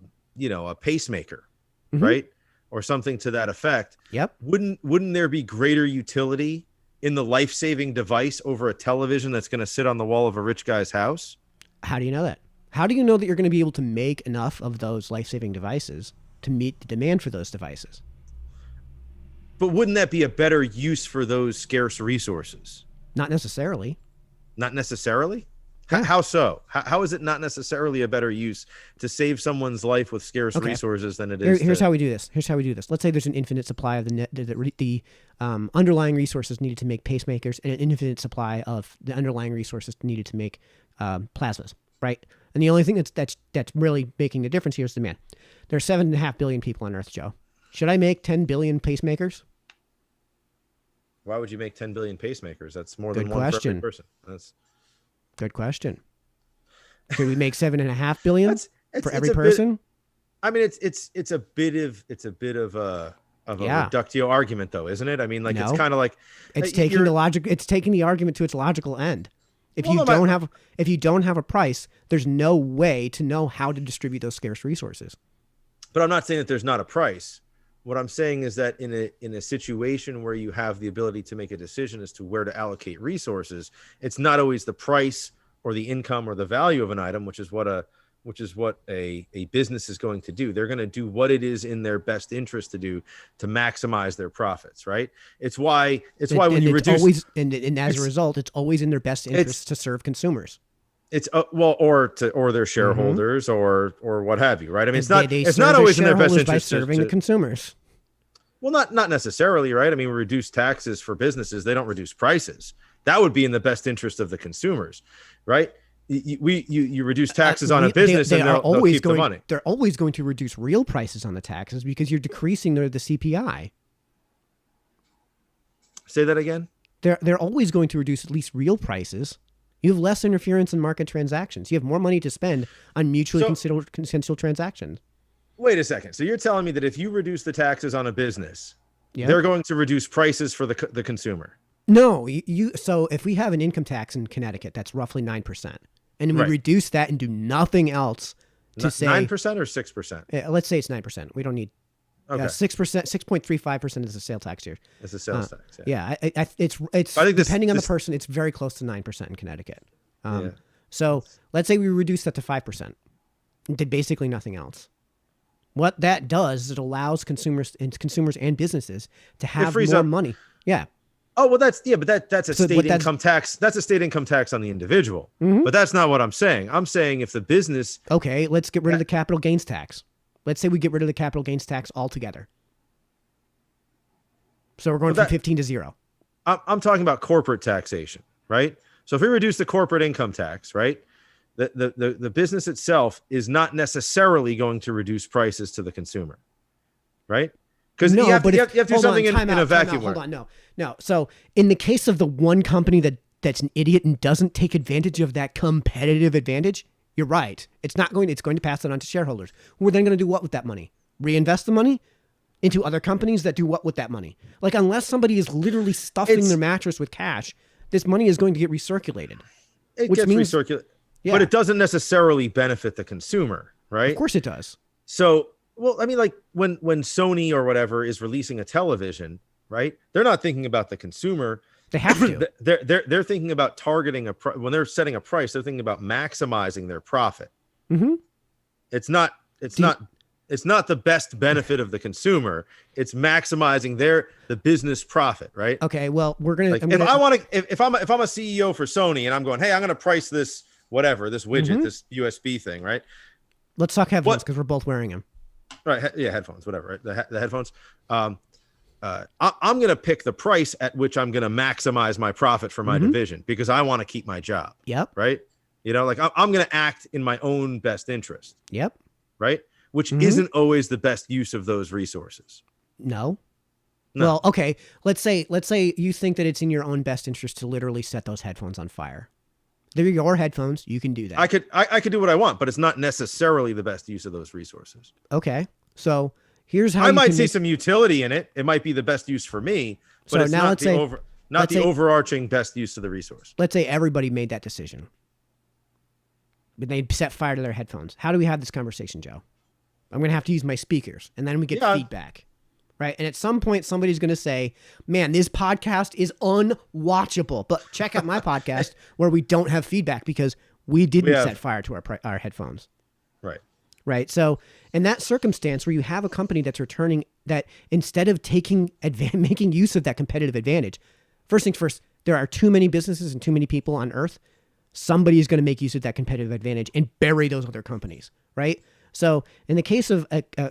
pacemaker, right? Or something to that effect. Yep. Wouldn't there be greater utility in the life-saving device over a television that's going to sit on the wall of a rich guy's house? How do you know that? How do you know that you're going to be able to make enough of those life-saving devices to meet the demand for those devices? But wouldn't that be a better use for those scarce resources? Not necessarily. Not necessarily? Yeah. How so? How is it not necessarily a better use to save someone's life with scarce resources than it is? Here's how we do this. Let's say there's an infinite supply of the underlying resources needed to make pacemakers and an infinite supply of the underlying resources needed to make plasmas, right? And the only thing that's really making the difference here is demand. There are 7.5 billion people on Earth, Joe. Should I make 10 billion pacemakers? Why would you make 10 billion pacemakers? That's more Good than one for every question. person. That's Good question. Should we make 7.5 billion for every it's a person? I mean, it's a bit of a Yeah. reductio argument, though, isn't it? I mean, like No. it's kind of like It's taking the logic. It's taking the argument to its logical end. If Well, you no, if you don't have a price, there's no way to know how to distribute those scarce resources. But I'm not saying that there's not a price. What I'm saying is that in a situation where you have the ability to make a decision as to where to allocate resources, it's not always the price or the income or the value of an item, which is what a business is going to do. They're going to do what it is in their best interest to do to maximize their profits, right? It's why when you reduce always, and as a result, it's always in their best interest to serve consumers. It's or their shareholders or what have you, right? I mean, They it's not always in their best shareholders by interest serving the consumers. Well, not necessarily, right? I mean, we reduce taxes for businesses. They don't reduce prices. That would be in the best interest of the consumers, right? You reduce taxes on a business and they'll keep the money. They're always going to reduce real prices on the taxes because you're decreasing the CPI. Say that again? They're always going to reduce at least real prices. You have less interference in market transactions. You have more money to spend on mutually consensual transactions. Wait a second. So you're telling me that if you reduce the taxes on a business, Yeah. they're going to reduce prices for the consumer? No, so if we have an income tax in Connecticut that's roughly 9%, and we reduce that and do nothing else to say 9% or 6%? Let's say it's 9%. We don't need 6%. 6.35% is the sale tax here. It's a sales tax. Yeah, it's I think depending on the person, it's very close to 9% in Connecticut. So let's say we reduce that to 5%. And did basically nothing else. What that does is it allows consumers and businesses to have more money. Yeah. Oh, well, that's a state income tax. That's a state income tax on the individual. Mm-hmm. But that's not what I'm saying. I'm saying if the business. Okay, let's get rid of the capital gains tax. Let's say we get rid of the capital gains tax altogether. So we're going from 15 to 0. I'm talking about corporate taxation, right? So if we reduce the corporate income tax, right, the business itself is not necessarily going to reduce prices to the consumer, right? Because you have to do something in a vacuum. Hold on, no. So in the case of the one company that's an idiot and doesn't take advantage of that competitive advantage, you're right. It's going to pass it on to shareholders. We're then going to do what with that money? Reinvest the money into other companies that do what with that money? Like, unless somebody is literally stuffing their mattress with cash, this money is going to get recirculated. It gets recirculated, but it doesn't necessarily benefit the consumer, right? Of course it does. So, well, I mean, like when Sony or whatever is releasing a television, right? They're not thinking about the consumer. They have to. They're thinking about targeting when they're setting a price. They're thinking about maximizing their profit. Mm-hmm. It's not the best benefit of the consumer. It's maximizing the business profit, right? Okay. Well, we're gonna. Like, if I'm a CEO for Sony and I'm going, hey, I'm gonna price this this widget, this USB thing, right? Let's talk headphones because we're both wearing them. Right. Yeah. Headphones, whatever. Right. The headphones. I'm going to pick the price at which I'm going to maximize my profit for my division because I want to keep my job. Yep. Right. You know, like I'm going to act in my own best interest. Yep. Right. Which isn't always the best use of those resources. No. Well, okay. Let's say you think that it's in your own best interest to literally set those headphones on fire. They're your headphones. You can do that. I could do what I want, but it's not necessarily the best use of those resources. Okay. So here's how I might see some utility in it. It might be the best use for me, but it's not the overarching best use of the resource. Let's say everybody made that decision, but they set fire to their headphones. How do we have this conversation, Joe? I'm going to have to use my speakers, and then we get feedback. Right. And at some point, somebody's going to say, man, this podcast is unwatchable. But check out my podcast where we don't have feedback because we didn't set fire to our headphones. Right. Right. So in that circumstance where you have a company that's returning that instead of making use of that competitive advantage, first things first, there are too many businesses and too many people on earth. Somebody is going to make use of that competitive advantage and bury those other companies. Right. So in the case of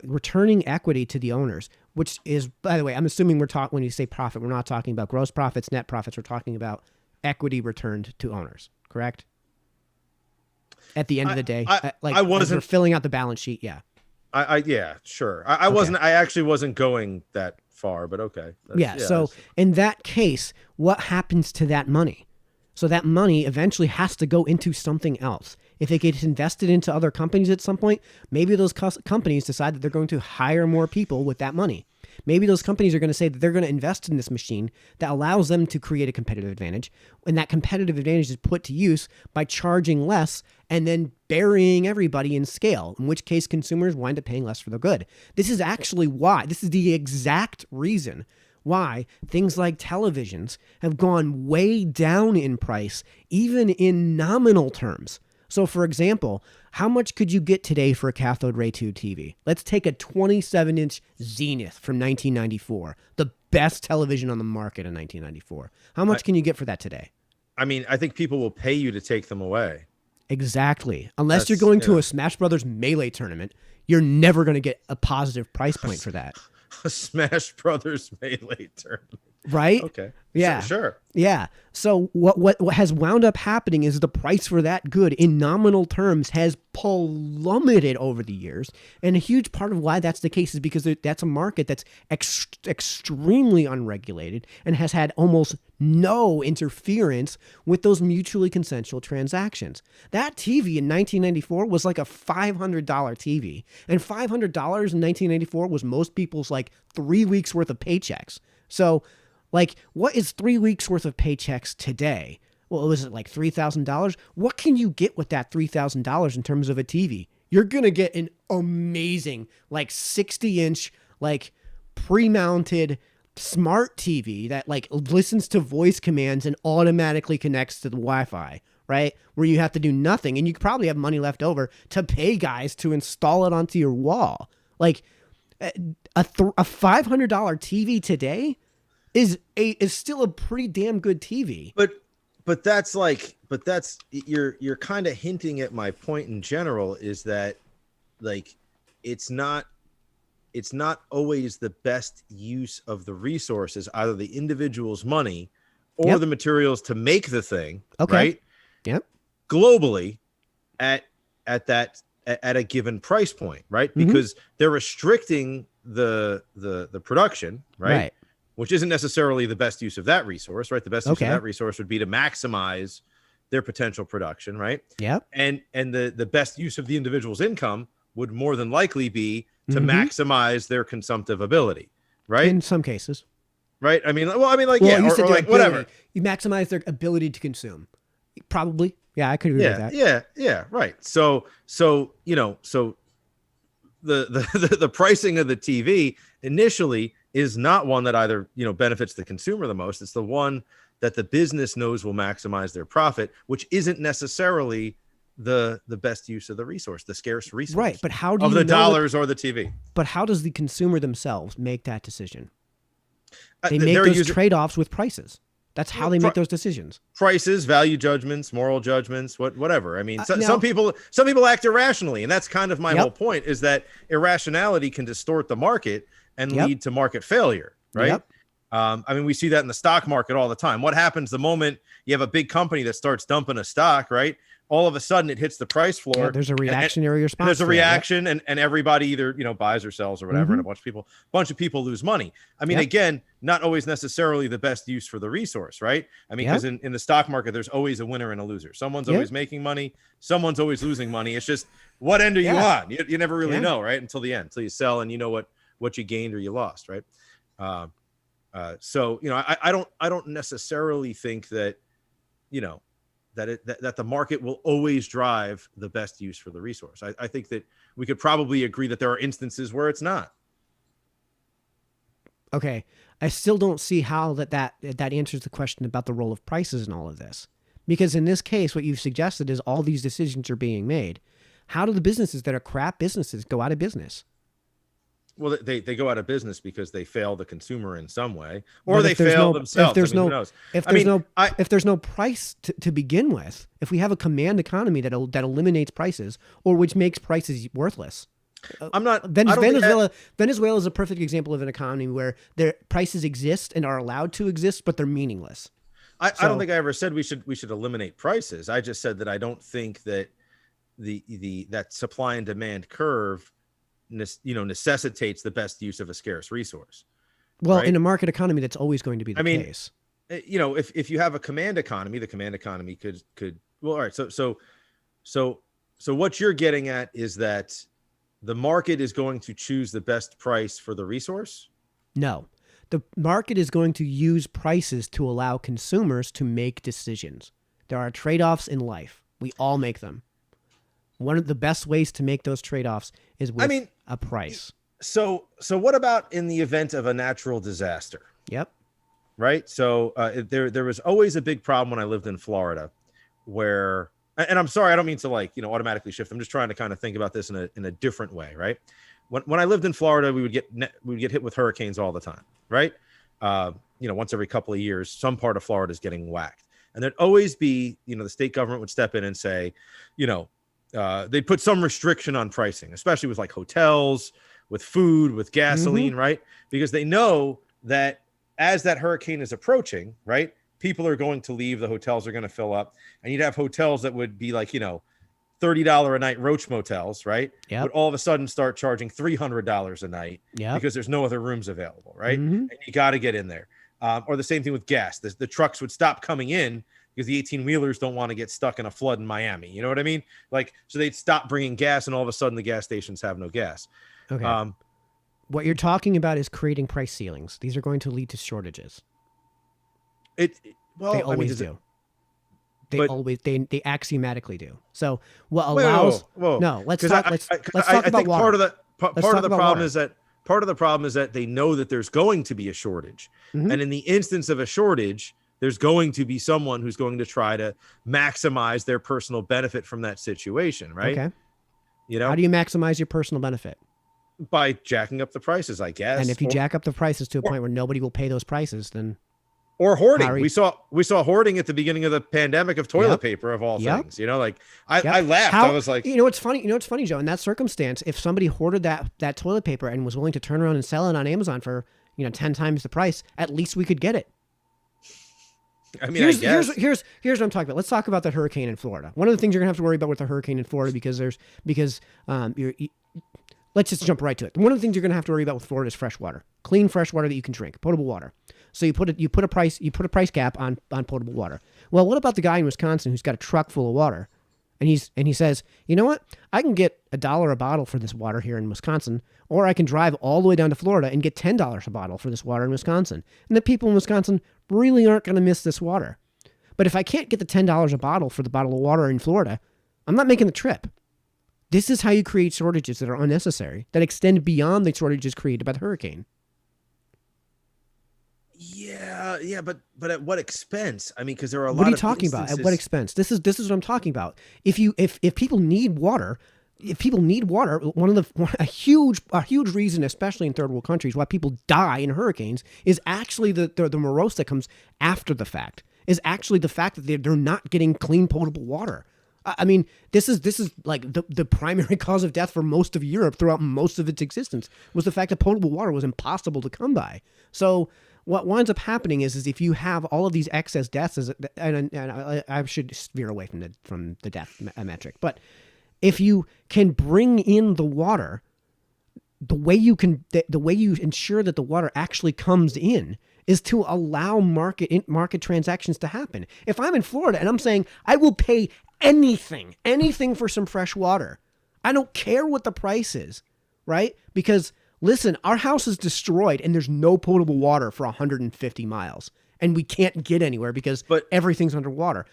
returning equity to the owners, which is, by the way, I'm assuming when you say profit, we're not talking about gross profits, net profits. We're talking about equity returned to owners, correct? At the end of the day, as we're filling out the balance sheet, yeah. Yeah, sure. I wasn't. I actually wasn't going that far, but okay. Yeah. So in that case, what happens to that money? So that money eventually has to go into something else. If it gets invested into other companies at some point, maybe those companies decide that they're going to hire more people with that money. Maybe those companies are going to say that they're going to invest in this machine that allows them to create a competitive advantage. And that competitive advantage is put to use by charging less and then burying everybody in scale, in which case consumers wind up paying less for the good. This is actually why, this is the exact reason why things like televisions have gone way down in price, even in nominal terms. So for example, how much could you get today for a cathode ray tube TV? Let's take a 27-inch Zenith from 1994, the best television on the market in 1994. How much can you get for that today? I mean, I think people will pay you to take them away. Exactly. Unless you're going to a Smash Brothers Melee tournament, you're never going to get a positive price point for that. A Smash Brothers Melee tournament. Right? Okay. Yeah. Sure. Yeah. So what has wound up happening is the price for that good in nominal terms has plummeted over the years. And a huge part of why that's the case is because that's a market that's extremely unregulated and has had almost no interference with those mutually consensual transactions. That TV in 1994 was like a $500 TV. And $500 in 1994 was most people's like 3 weeks worth of paychecks. So like, what is 3 weeks worth of paychecks today? Well, was it like $3,000? What can you get with that $3,000 in terms of a TV? You're going to get an amazing, like 60-inch, like pre-mounted smart TV that like listens to voice commands and automatically connects to the Wi-Fi, right? Where you have to do nothing. And you probably have money left over to pay guys to install it onto your wall. Like a $500 TV today is still a pretty damn good TV. But that's you're kind of hinting at my point in general is that like it's not always the best use of the resources, either the individual's money or the materials to make the thing, right? Yep. Globally at a given price point, right? Because they're restricting the production, right? Which isn't necessarily the best use of that resource, right? The best use of that resource would be to maximize their potential production, right? Yep. And the best use of the individual's income would more than likely be to maximize their consumptive ability, right? In some cases. Right? I mean, like, you said or like whatever. You maximize their ability to consume. Probably. Yeah, I could agree with that. Yeah, right. So the pricing of the TV initially is not one that either, benefits the consumer the most. It's the one that the business knows will maximize their profit, which isn't necessarily the best use of the resource, the scarce resource. Right, but how do of you the know dollars or the TV? But how does the consumer themselves make that decision? They make those trade-offs with prices. That's how they make those decisions. Prices, value judgments, moral judgments, whatever. I mean, some people act irrationally, and that's kind of my whole point, is that irrationality can distort the market and lead to market failure, right? I mean, we see that in the stock market all the time. What happens the moment you have a big company that starts dumping a stock, right? All of a sudden it hits the price floor. Yeah, there's a reactionary response. There's a reaction, and everybody either buys or sells or whatever, and a bunch of people lose money. I mean, again, not always necessarily the best use for the resource, right? I mean, because in the stock market, there's always a winner and a loser. Someone's always making money, someone's always losing money. It's just what end are you on? You never really know, right? Until the end, until you sell and you know what you gained or you lost, right? So I don't necessarily think that that the market will always drive the best use for the resource. I think that we could probably agree that there are instances where it's not. Okay. I still don't see how that answers the question about the role of prices in all of this. Because in this case, what you've suggested is all these decisions are being made. How do the businesses that are crap businesses go out of business? Well, they go out of business because they fail the consumer in some way, or they fail themselves. If there's no price to begin with, if we have a command economy that eliminates prices or which makes prices worthless, Venezuela is a perfect example of an economy where their prices exist and are allowed to exist, but they're meaningless. I don't think I ever said we should eliminate prices. I just said that I don't think that that supply and demand curve necessitates the best use of a scarce resource. Well, right? in a market economy, that's always going to be the case. If you have a command economy, the command economy could well, all right. So what you're getting at is that the market is going to choose the best price for the resource? No. The market is going to use prices to allow consumers to make decisions. There are trade-offs in life. We all make them. One of the best ways to make those trade-offs is with a price. So what about in the event of a natural disaster? Yep. Right. So there was always a big problem when I lived in Florida where, and I'm sorry, I don't mean to automatically shift. I'm just trying to kind of think about this in a different way. Right. When I lived in Florida, we would get hit with hurricanes all the time. Right. Once every couple of years, some part of Florida is getting whacked. And there'd always be, the state government would step in and say, they'd put some restriction on pricing, especially with like hotels, with food, with gasoline, right? Because they know that as that hurricane is approaching, right, people are going to leave, the hotels are going to fill up, and you'd have hotels that would be like, $30 a night roach motels, right? Yep. Would all of a sudden start charging $300 a night because there's no other rooms available, right? And you got to get in there. Or the same thing with gas. The trucks would stop coming in because the 18-wheelers don't want to get stuck in a flood in Miami. You know what I mean? So they'd stop bringing gas, and all of a sudden the gas stations have no gas. Okay. What you're talking about is creating price ceilings. These are going to lead to shortages. They always do. They axiomatically do. So what allows? No, let's talk about water. Part of the problem is that they know that there's going to be a shortage, and in the instance of a shortage, there's going to be someone who's going to try to maximize their personal benefit from that situation, right? Okay. How do you maximize your personal benefit? By jacking up the prices, I guess. And if you jack up the prices to a point where nobody will pay those prices, then or hoarding. We saw hoarding at the beginning of the pandemic of toilet paper of all things. I laughed. I was like, what's funny, Joe, in that circumstance, if somebody hoarded that toilet paper and was willing to turn around and sell it on Amazon for 10 times the price, at least we could get it. I mean, I guess. Here's what I'm talking about. Let's talk about the hurricane in Florida. One of the things you're gonna have to worry about with the hurricane in Florida let's just jump right to it. One of the things you're going to have to worry about with Florida is fresh water, clean fresh water that you can drink, potable water. So you put a price cap on potable water. Well, what about the guy in Wisconsin who's got a truck full of water, and he says, you know what, I can get $1 a bottle for this water here in Wisconsin, or I can drive all the way down to Florida and get $10 a bottle for this water in Wisconsin. And the people in Wisconsin really aren't going to miss this water. But if I can't get the $10 a bottle for the bottle of water in Florida, I'm not making the trip. This is how you create shortages that are unnecessary, that extend beyond the shortages created by the hurricane. Yeah, but at what expense? I mean, because there are a lot of What are you talking about? At what expense? This is what I'm talking about. If people need water, a huge reason, especially in third world countries, why people die in hurricanes is actually the morose that comes after the fact. Is actually the fact that they're not getting clean potable water. I mean, this is like the primary cause of death for most of Europe throughout most of its existence was the fact that potable water was impossible to come by. So what winds up happening is if you have all of these excess deaths, and I should veer away from the death metric, but if you can bring in the water, the way you ensure that the water actually comes in is to allow market transactions to happen. If I'm in Florida and I'm saying I will pay anything for some fresh water, I don't care what the price is, right? Because listen, our house is destroyed and there's no potable water for 150 miles and we can't get anywhere because everything's underwater.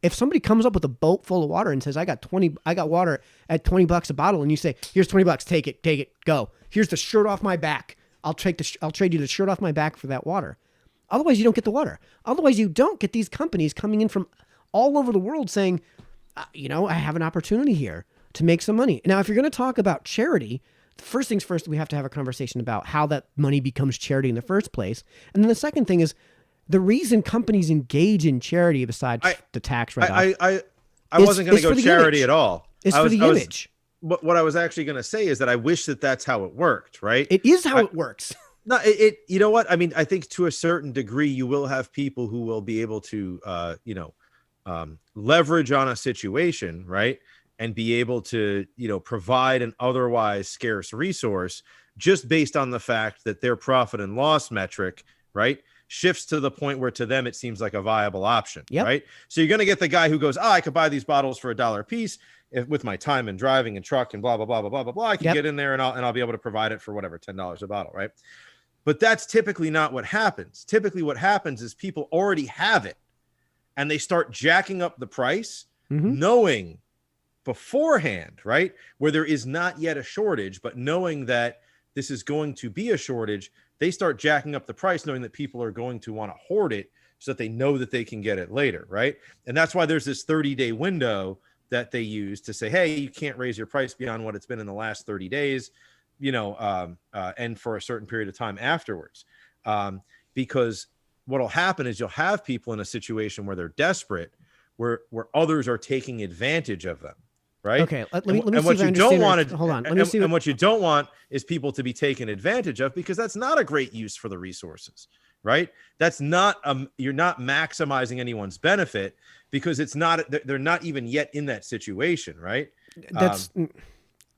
If somebody comes up with a boat full of water and says, I got water at $20 a bottle, and you say, here's $20, take it, go. Here's the shirt off my back. I'll trade you the shirt off my back for that water. Otherwise, you don't get the water. Otherwise, you don't get these companies coming in from all over the world saying, I have an opportunity here to make some money. Now, if you're going to talk about charity, first things first, we have to have a conversation about how that money becomes charity in the first place. And then the second thing is the reason companies engage in charity, besides the tax write-off. I wasn't going to go charity at all. It's for the image. What I was actually going to say is that I wish that's how it worked, right? It is how it works. No, you know what? I mean, I think to a certain degree, you will have people who will be able to, leverage on a situation, right? and be able to, provide an otherwise scarce resource just based on the fact that their profit and loss metric, right, shifts to the point where to them it seems like a viable option, right? So you're going to get the guy who goes, I could buy these bottles for $1 a piece with my time and driving and truck and blah, blah, blah, blah, blah, blah, blah. I can get in there and I'll be able to provide it for whatever, $10 a bottle, right? But that's typically not what happens. Typically what happens is people already have it and they start jacking up the price, knowing beforehand, right, where there is not yet a shortage, but knowing that this is going to be a shortage, they start jacking up the price, knowing that people are going to want to hoard it so that they know that they can get it later, right? And that's why there's this 30-day window that they use to say, hey, you can't raise your price beyond what it's been in the last 30 days, and for a certain period of time afterwards. Because what'll happen is you'll have people in a situation where they're desperate, where others are taking advantage of them. Right. Okay. Let me and see what if I you don't understand want it. Hold on. Let me see. And what you don't want is people to be taken advantage of, because that's not a great use for the resources. Right. That's not you're not maximizing anyone's benefit, because it's not, they're not even yet in that situation. Right.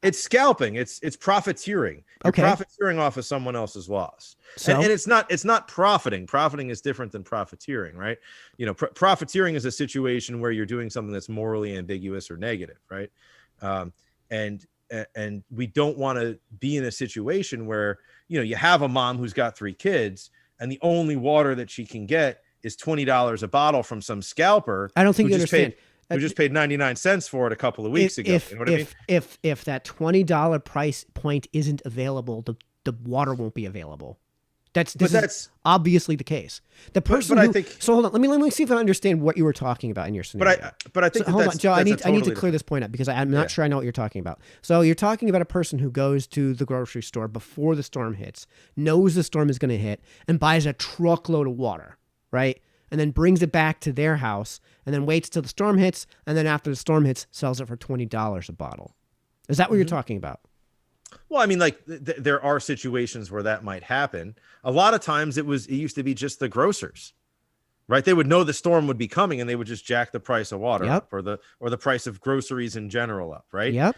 It's scalping. It's profiteering. You're profiteering off of someone else's loss. So? And it's not profiting. Profiting is different than profiteering, right? Profiteering is a situation where you're doing something that's morally ambiguous or negative, right? And we don't want to be in a situation where, you have a mom who's got 3 kids and the only water that she can get is $20 a bottle from some scalper. I don't think you understand. We just paid 99 cents for it a couple of weeks ago. You know what I mean? If that $20 price point isn't available, the water won't be available. That's obviously the case. The person I think, so hold on. Let me see if I understand what you were talking about in your scenario. But I think hold on, Joe. I need to clear this point up, because I'm not sure I know what you're talking about. So you're talking about a person who goes to the grocery store before the storm hits, knows the storm is going to hit, and buys a truckload of water, right? And then brings it back to their house, and then waits till the storm hits, and then after the storm hits, sells it for $20 a bottle. Is that what you're talking about? Well, I mean, like there are situations where that might happen. A lot of times it used to be just the grocers, right? They would know the storm would be coming and they would just jack the price of water up, or the price of groceries in general up, right? Yep.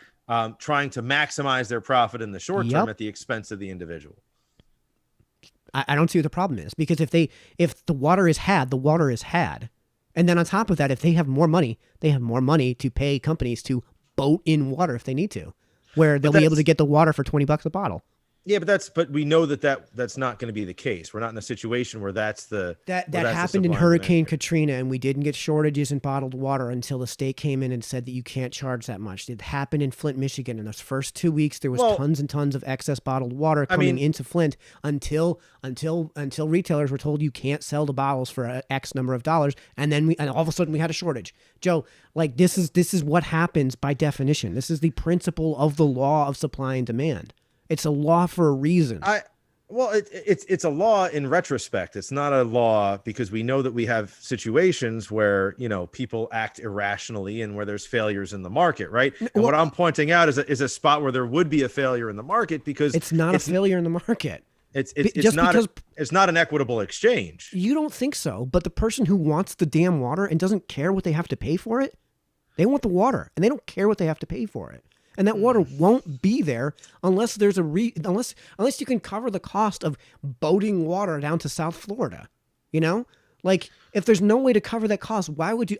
Trying to maximize their profit in the short term at the expense of the individual. I don't see what the problem is, because if the water is had, the water is had. And then on top of that, if they have more money, they have more money to pay companies to boat in water if they need to, where they'll be able to get the water for $20 a bottle. Yeah, but we know that's not going to be the case. We're not in a situation where that happened in Hurricane Katrina, and we didn't get shortages in bottled water until the state came in and said that you can't charge that much. It happened in Flint, Michigan. In those first 2 weeks, there was tons and tons of excess bottled water coming into Flint until retailers were told you can't sell the bottles for X number of dollars, and then all of a sudden we had a shortage. Joe, like this is what happens by definition. This is the principle of the law of supply and demand. It's a law for a reason. It's a law in retrospect. It's not a law because we know that we have situations where, people act irrationally and where there's failures in the market, right? And what I'm pointing out is a spot where there would be a failure in the market, because it's not a failure in the market. It's not an equitable exchange. You don't think so, but the person who wants the damn water and doesn't care what they have to pay for it, they want the water and they don't care what they have to pay for it. And that water won't be there unless there's unless you can cover the cost of boating water down to South Florida. Like if there's no way to cover that cost, why would you?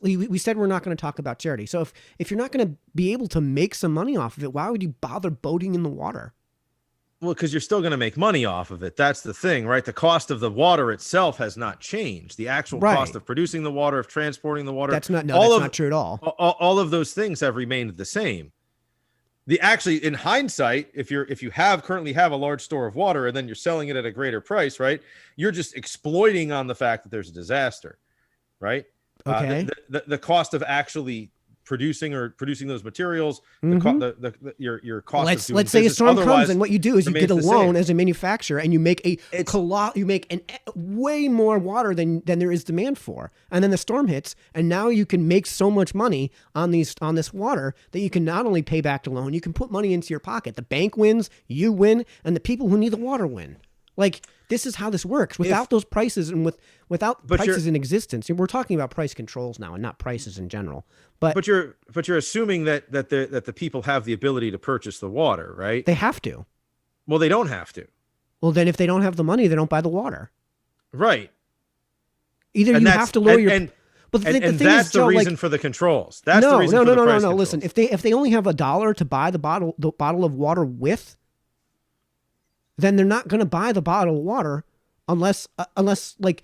We said we're not going to talk about charity. So if you're not going to be able to make some money off of it, why would you bother boating in the water? Well, because you're still going to make money off of it. That's the thing, right? The cost of the water itself has not changed. The actual cost of producing the water, of transporting the water. That's not true at all. All of those things have remained the same. In hindsight, if you currently have a large store of water and then you're selling it at a greater price, right? You're just exploiting on the fact that there's a disaster, right? Okay. The cost of actually producing those materials, your cost. Let's say a storm comes, and what you do is you get a loan as a manufacturer, and you make way more water than there is demand for, and then the storm hits, and now you can make so much money on this water that you can not only pay back the loan, you can put money into your pocket. The bank wins, you win, and the people who need the water win. Like This is how this works. Without those prices and without prices in existence, we're talking about price controls now and not prices in general. But you're assuming that the people have the ability to purchase the water, right? they have to. Well, they don't have to. Well, then if they don't have the money, they don't buy the water. Right. Either you have to lower your. But the thing that's is, the Joe, reason for the controls. That's the reason for the price controls. Listen, if they only have $1 to buy the bottle of water with, then they're not going to buy the bottle of water unless like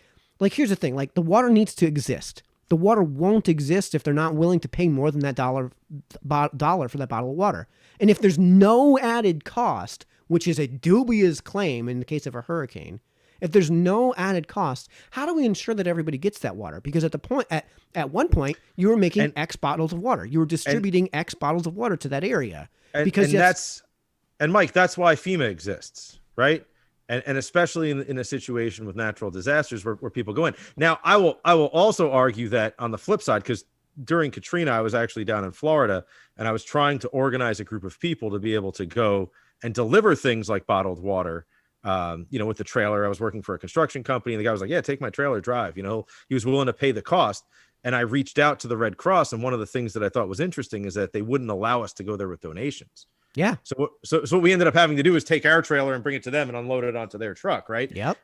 here's the thing, like the water needs to exist. The water won't exist if they're not willing to pay more than that dollar for that bottle of water. And if there's no added cost, which is a dubious claim in the case of a hurricane, if there's no added cost, how do we ensure that everybody gets that water? Because at one point you were making X bottles of water. You were distributing X bottles of water to that area. And Mike, that's why FEMA exists, right? And especially in a situation with natural disasters where people go in. Now, I will also argue that on the flip side, because during Katrina, I was actually down in Florida and I was trying to organize a group of people to be able to go and deliver things like bottled water. With the trailer. I was working for a construction company and the guy was like, yeah, take my trailer, drive. He was willing to pay the cost. And I reached out to the Red Cross. And one of the things that I thought was interesting is that they wouldn't allow us to go there with donations. Yeah. So what we ended up having to do is take our trailer and bring it to them and unload it onto their truck. Right. Yep.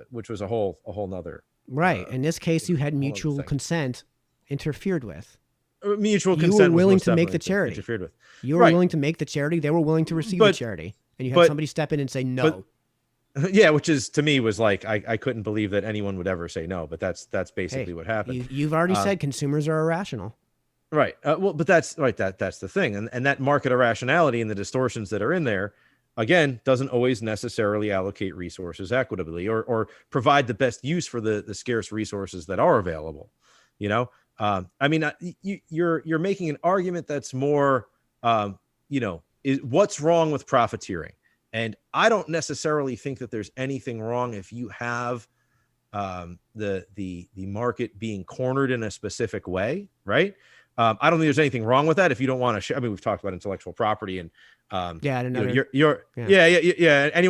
Which was a whole nother. Right. In this case, you had mutual consent interfered with. Mutual consent. You were willing to make the charity. Interfered with. You were willing to make the charity. They were willing to receive the charity. And you had somebody step in and say no. Yeah, which is to me was like I couldn't believe that anyone would ever say no, but that's basically what happened. You've already said consumers are irrational. Right. But that's right. That's the thing, and that market irrationality and the distortions that are in there, again, doesn't always necessarily allocate resources equitably or provide the best use for the scarce resources that are available. You're making an argument that's more, is what's wrong with profiteering. And I don't necessarily think that there's anything wrong if you have the market being cornered in a specific way, right? I don't think there's anything wrong with that if you don't want to share. I mean, we've talked about intellectual property and anyone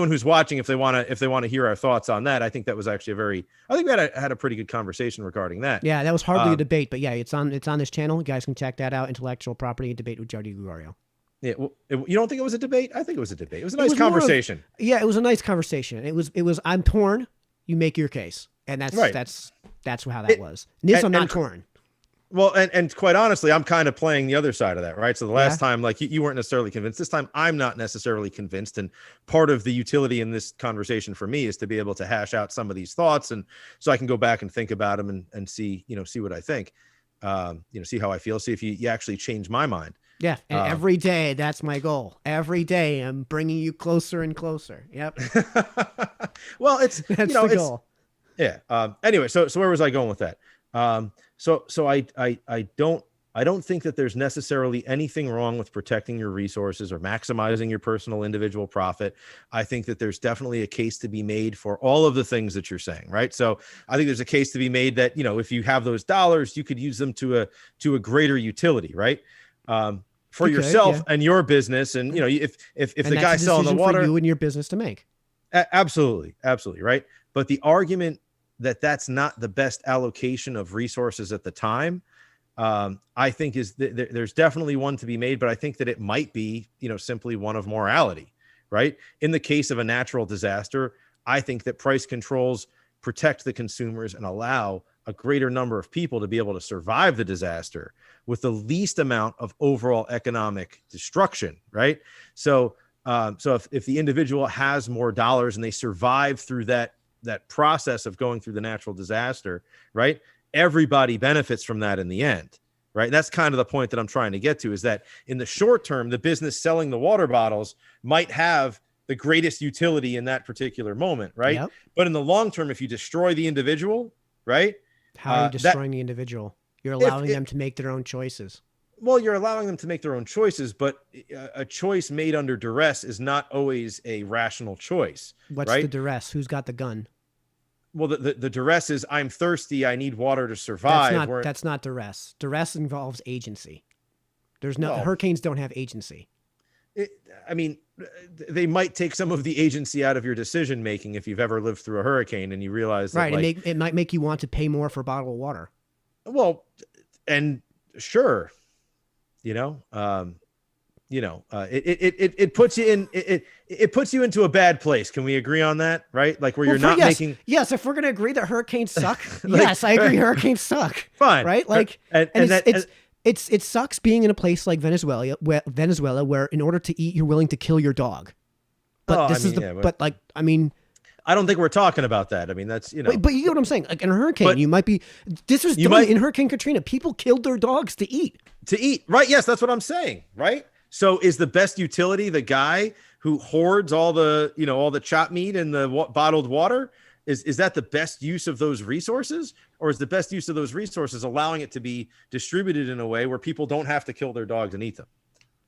who's watching, if they want to hear our thoughts on that, I think that was actually I think we had a pretty good conversation regarding that. Yeah, that was hardly a debate, but yeah, it's on this channel. You guys can check that out. Intellectual property debate with Jody Gregorio. Yeah, well, you don't think it was a debate? I think it was a debate. It was a nice conversation. It was a nice conversation. It was. I'm torn. You make your case, and that's right. That's how that was. I'm not torn. Well, and quite honestly, I'm kind of playing the other side of that, right? So the last time, like you weren't necessarily convinced. This time, I'm not necessarily convinced. And part of the utility in this conversation for me is to be able to hash out some of these thoughts, and so I can go back and think about them and see what I think, see how I feel, see if you actually change my mind. Yeah, and every day, that's my goal. Every day, I'm bringing you closer and closer. Yep. Well, that's the goal. Yeah. Anyway, so where was I going with that? So I don't think that there's necessarily anything wrong with protecting your resources or maximizing your personal individual profit. I think that there's definitely a case to be made for all of the things that you're saying, right? So I think there's a case to be made that if you have those dollars, you could use them to a greater utility, right? For yourself and your business, and if the guy selling the water, for you and your business to make. Absolutely, right. But the argument that that's not the best allocation of resources at the time, I think there's definitely one to be made. But I think that it might be simply one of morality, right? In the case of a natural disaster, I think that price controls protect the consumers and allow a greater number of people to be able to survive the disaster with the least amount of overall economic destruction, right? So if the individual has more dollars and they survive through that process of going through the natural disaster, right? Everybody benefits from that in the end, right? That's kind of the point that I'm trying to get to, is that in the short term, the business selling the water bottles might have the greatest utility in that particular moment, right? Yep. But in the long term, if you destroy the individual, right? How are you destroying the individual? You're allowing them to make their own choices. Well, you're allowing them to make their own choices, but a choice made under duress is not always a rational choice. What's right? the duress? Who's got the gun? Well, the duress is I'm thirsty. I need water to survive. That's not duress. Duress involves agency. Hurricanes don't have agency. they might take some of the agency out of your decision making if you've ever lived through a hurricane and you realize that, Right. like, It might make you want to pay more for a bottle of water. well, and sure, it puts you in it puts you into a bad place. Can we agree on that? Right? Like where you're not making. Yes, if we're gonna agree that hurricanes suck, yes, I agree. Hurricanes suck. Fine, right? Like, it sucks being in a place like Venezuela, where in order to eat, you're willing to kill your dog. But I don't think we're talking about that. I mean, that's, But you know what I'm saying? Like in a hurricane, you might be. This was done in Hurricane Katrina. People killed their dogs to eat. Right? Yes, that's what I'm saying. Right. So is the best utility the guy who hoards all the all the chopped meat and the bottled water? Is that the best use of those resources, or is the best use of those resources allowing it to be distributed in a way where people don't have to kill their dogs and eat them?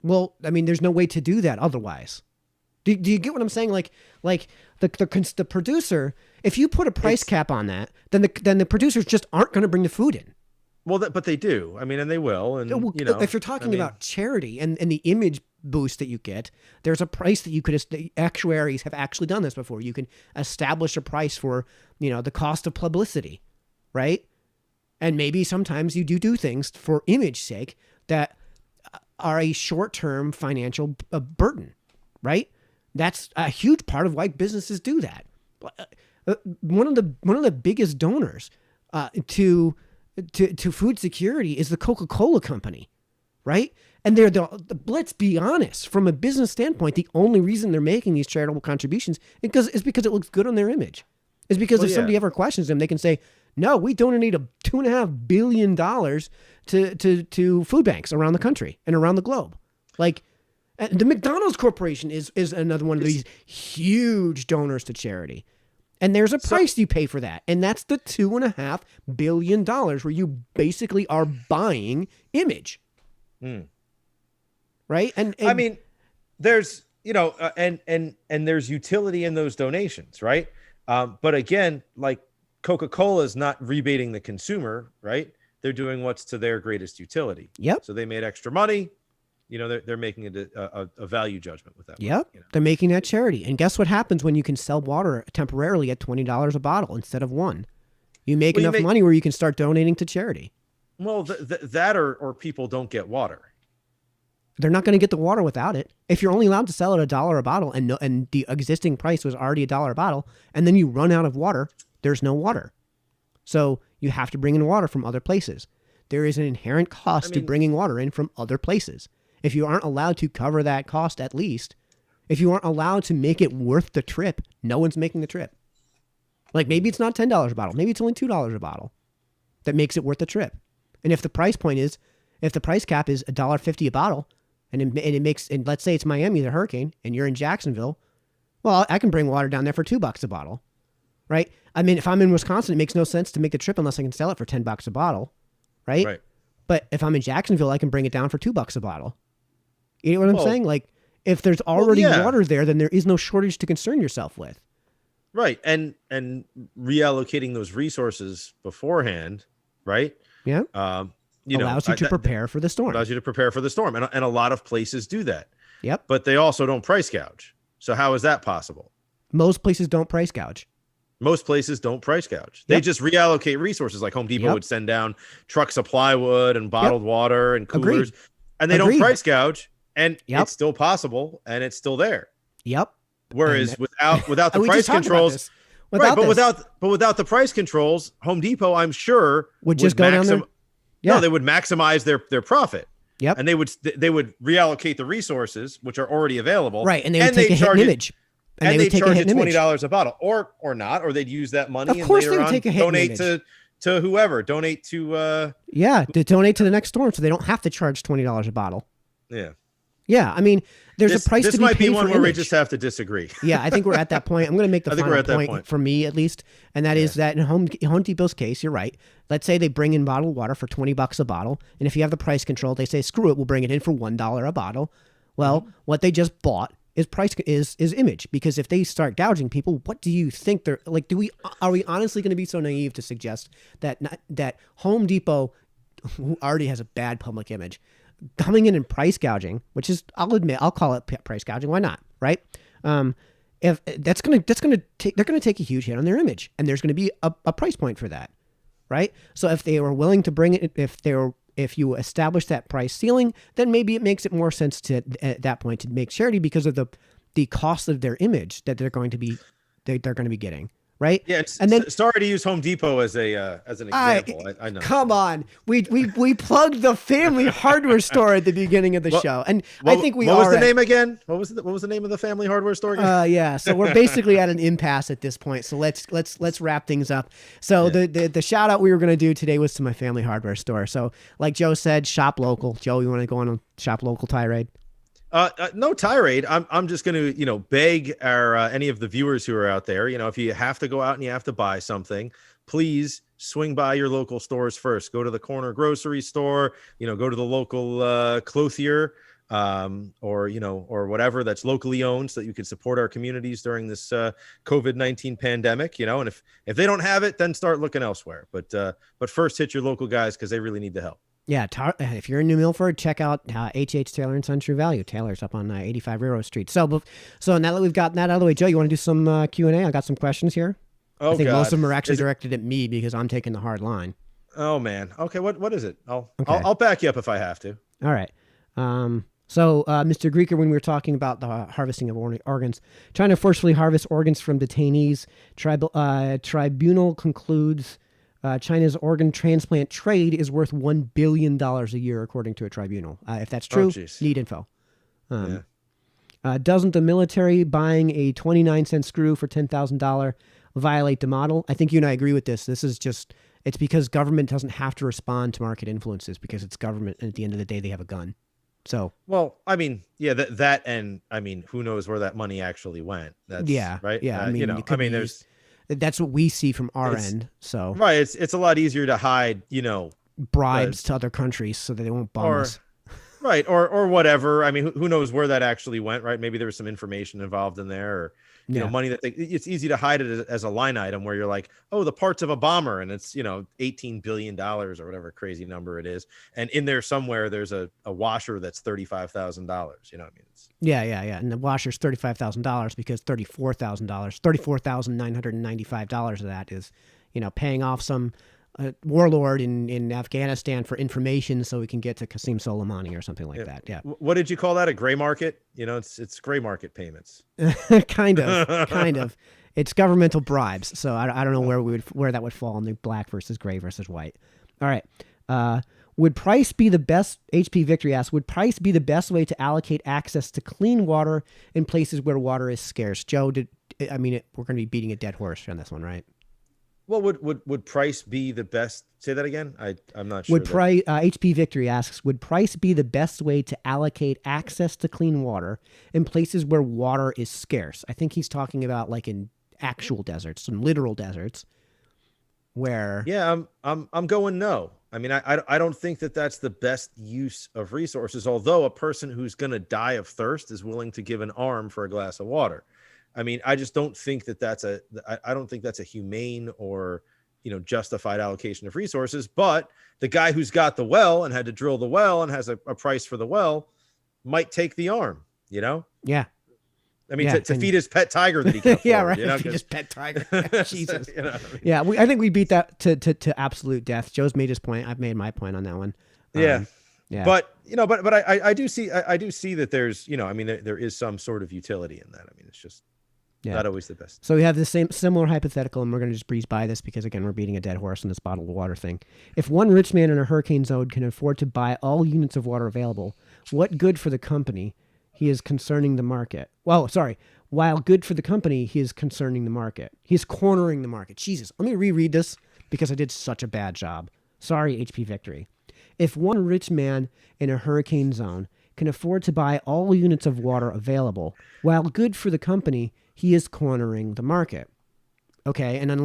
Well, I mean, there's no way to do that otherwise. Do you get what I'm saying? Like the producer, if you put a price cap on that, then the producers just aren't going to bring the food in. Well, but they do. I mean, and they will. And if you're talking about charity and the image boost that you get, there's a price that you could. The actuaries have actually done this before. You can establish a price for the cost of publicity, right? And maybe sometimes you do things for image sake that are a short-term financial burden, right? That's a huge part of why businesses do that. One of the biggest donors to food security is the Coca-Cola company, right? And let's be honest, from a business standpoint, the only reason they're making these charitable contributions is because it looks good on their image. It's because if somebody ever questions them, they can say, no, we donated $2.5 billion to food banks around the country and around the globe. Like, the McDonald's Corporation is another one of these huge donors to charity. And there's a price you pay for that. And that's the $2.5 billion where you basically are buying image. Right. And I mean, there's, and there's utility in those donations. Right. But again, like Coca-Cola is not rebating the consumer. Right. They're doing what's to their greatest utility. Yep. So they made extra money. They're making a value judgment with that. Yep. They're making that charity. And guess what happens when you can sell water temporarily at $20 a bottle instead of $1? You make enough money where you can start donating to charity. Well, that or people don't get water. They're not going to get the water without it. If you're only allowed to sell at $1 a bottle and the existing price was already $1 a bottle, and then you run out of water, there's no water. So you have to bring in water from other places. There is an inherent cost to bringing water in from other places. If you aren't allowed to cover that cost, at least, if you aren't allowed to make it worth the trip, no one's making the trip. Like maybe it's not $10 a bottle. Maybe it's only $2 a bottle that makes it worth the trip. And if the price cap is $1.50 a bottle, and let's say it's Miami, the hurricane, and you're in Jacksonville, well, I can bring water down there for $2 a bottle, right? I mean, if I'm in Wisconsin, it makes no sense to make the trip unless I can sell it for $10 a bottle, right? Right. But if I'm in Jacksonville, I can bring it down for $2 a bottle. You know what I'm saying? Like, if there's already water there, then there is no shortage to concern yourself with. Right. And reallocating those resources beforehand, right? Yeah. Allows you to prepare for the storm. Allows you to prepare for the storm. And a lot of places do that. Yep. But they also don't price gouge. So how is that possible? Most places don't price gouge. Most places don't price gouge. They just reallocate resources. Like Home Depot would send down trucks of plywood and bottled water and coolers. Agreed. And they don't price gouge. And it's still possible, and it's still there. Yep. Whereas without the price controls, without the price controls, Home Depot, I'm sure, would just go down there. Yeah. No, they would maximize their profit. Yep. And they would reallocate the resources which are already available. Right. And they would take a hit in image. And they charge it $20 a bottle, or not, or they'd use that money and later on donate to whoever. Donate to donate to the next storm, so they don't have to charge $20 a bottle. Yeah. Yeah, I mean, there's a price to be paid for image. This might be one where we just have to disagree. Yeah, I think we're at that point. I'm going to make the final point for me, at least, and that is that in Home Depot's case, you're right. Let's say they bring in bottled water for $20 a bottle, and if you have the price control, they say, screw it, we'll bring it in for $1 a bottle. Well, what they just bought is image, because if they start gouging people, what do you think they're like? Are we honestly going to be so naive to suggest that Home Depot, who already has a bad public image, coming in and price gouging, which is, I'll admit, I'll call it price gouging. Why not? right? If they're gonna take a huge hit on their image, and there's gonna be a price point for that, right? So if they were willing to bring it, if you establish that price ceiling, then maybe it makes it more sense to at that point to make charity because of the cost of their image that they're going to be getting. Right. Yeah. And then Sorry to use Home Depot as an example. I know. Come on, we plugged the family hardware store at the beginning of the show, and I think What was the name again? What was the name of the family hardware store again? Yeah. So we're basically at an impasse at this point. So let's wrap things up. So the shout out we were going to do today was to my family hardware store. So like Joe said, shop local. Joe, you want to go on a shop local tirade? No tirade. I'm just going to, beg our any of the viewers who are out there, if you have to go out and you have to buy something, please swing by your local stores first. Go to the corner grocery store, go to the local clothier, or whatever that's locally owned, so that you can support our communities during this COVID-19 pandemic. And if they don't have it, then start looking elsewhere. But first hit your local guys, because they really need the help. Yeah, if you're in New Milford, check out H.H. Taylor & Son True Value. Taylor's up on 85 Railroad Street. So now that we've gotten that out of the way, Joe, you want to do some Q&A? I got some questions here. I think most of them are actually directed at me because I'm taking the hard line. Oh, man. Okay, what is it? I'll back you up if I have to. All right. So, Mr. Grieker, when we were talking about the harvesting of organs, trying to forcefully harvest organs from detainees, tribunal concludes China's organ transplant trade is worth $1 billion a year, according to a tribunal. If that's true, need info. Doesn't the military buying a 29-cent screw for $10,000 violate the model? I think you and I agree with this. It's because government doesn't have to respond to market influences because it's government, and at the end of the day, they have a gun. So, well, I mean, yeah, that, and I mean, who knows where that money actually went? That's right. Yeah. That's what we see from our end. So right, it's a lot easier to hide, bribes to other countries so that they won't bomb us. Right, or whatever. I mean, who knows where that actually went? Right, maybe there was some information involved in there, or money that it's easy to hide it as a line item where you're like, oh, the parts of a bomber, and it's $18 billion or whatever crazy number it is, and in there somewhere there's a washer that's $35,000. What I mean? Yeah, and the washer's $35,000 because $34,995 of that is, paying off some warlord in Afghanistan for information so we can get to Qasem Soleimani or something like that. Yeah. What did you call that? A gray market? It's gray market payments. kind of. It's governmental bribes. So I don't know where that would fall in the black versus gray versus white. All right. Would price be the best? HP Victory asks, would price be the best way to allocate access to clean water in places where water is scarce? Joe, we're going to be beating a dead horse on this one, right? Well, would price be the best? Say that again. I'm not sure. Would HP Victory asks, would price be the best way to allocate access to clean water in places where water is scarce? I think he's talking about like in actual deserts, some literal deserts, where. Yeah, I'm going no. I mean, I don't think that that's the best use of resources. Although a person who's going to die of thirst is willing to give an arm for a glass of water. I mean, I just don't think that I don't think that's a humane or, justified allocation of resources. But the guy who's got the well and had to drill the well and has a price for the well might take the arm, Yeah. I mean, to feed his pet tiger that he can afford, yeah, right. Feed his pet tiger. Jesus. Yeah, I think we beat that to absolute death. Joe's made his point. I've made my point on that one. Yeah. But I do see that there's there is some sort of utility in that. I mean, it's just not always the best. So we have the similar hypothetical, and we're going to just breeze by this because again we're beating a dead horse on this bottled water thing. If one rich man in a hurricane zone can afford to buy all units of water available, what good for the company? He is concerning the market. Well, sorry. While good for the company, he is concerning the market. He's cornering the market. Jesus. Let me reread this because I did such a bad job. Sorry, HP Victory. If one rich man in a hurricane zone can afford to buy all units of water available, while good for the company, he is cornering the market. Okay, and and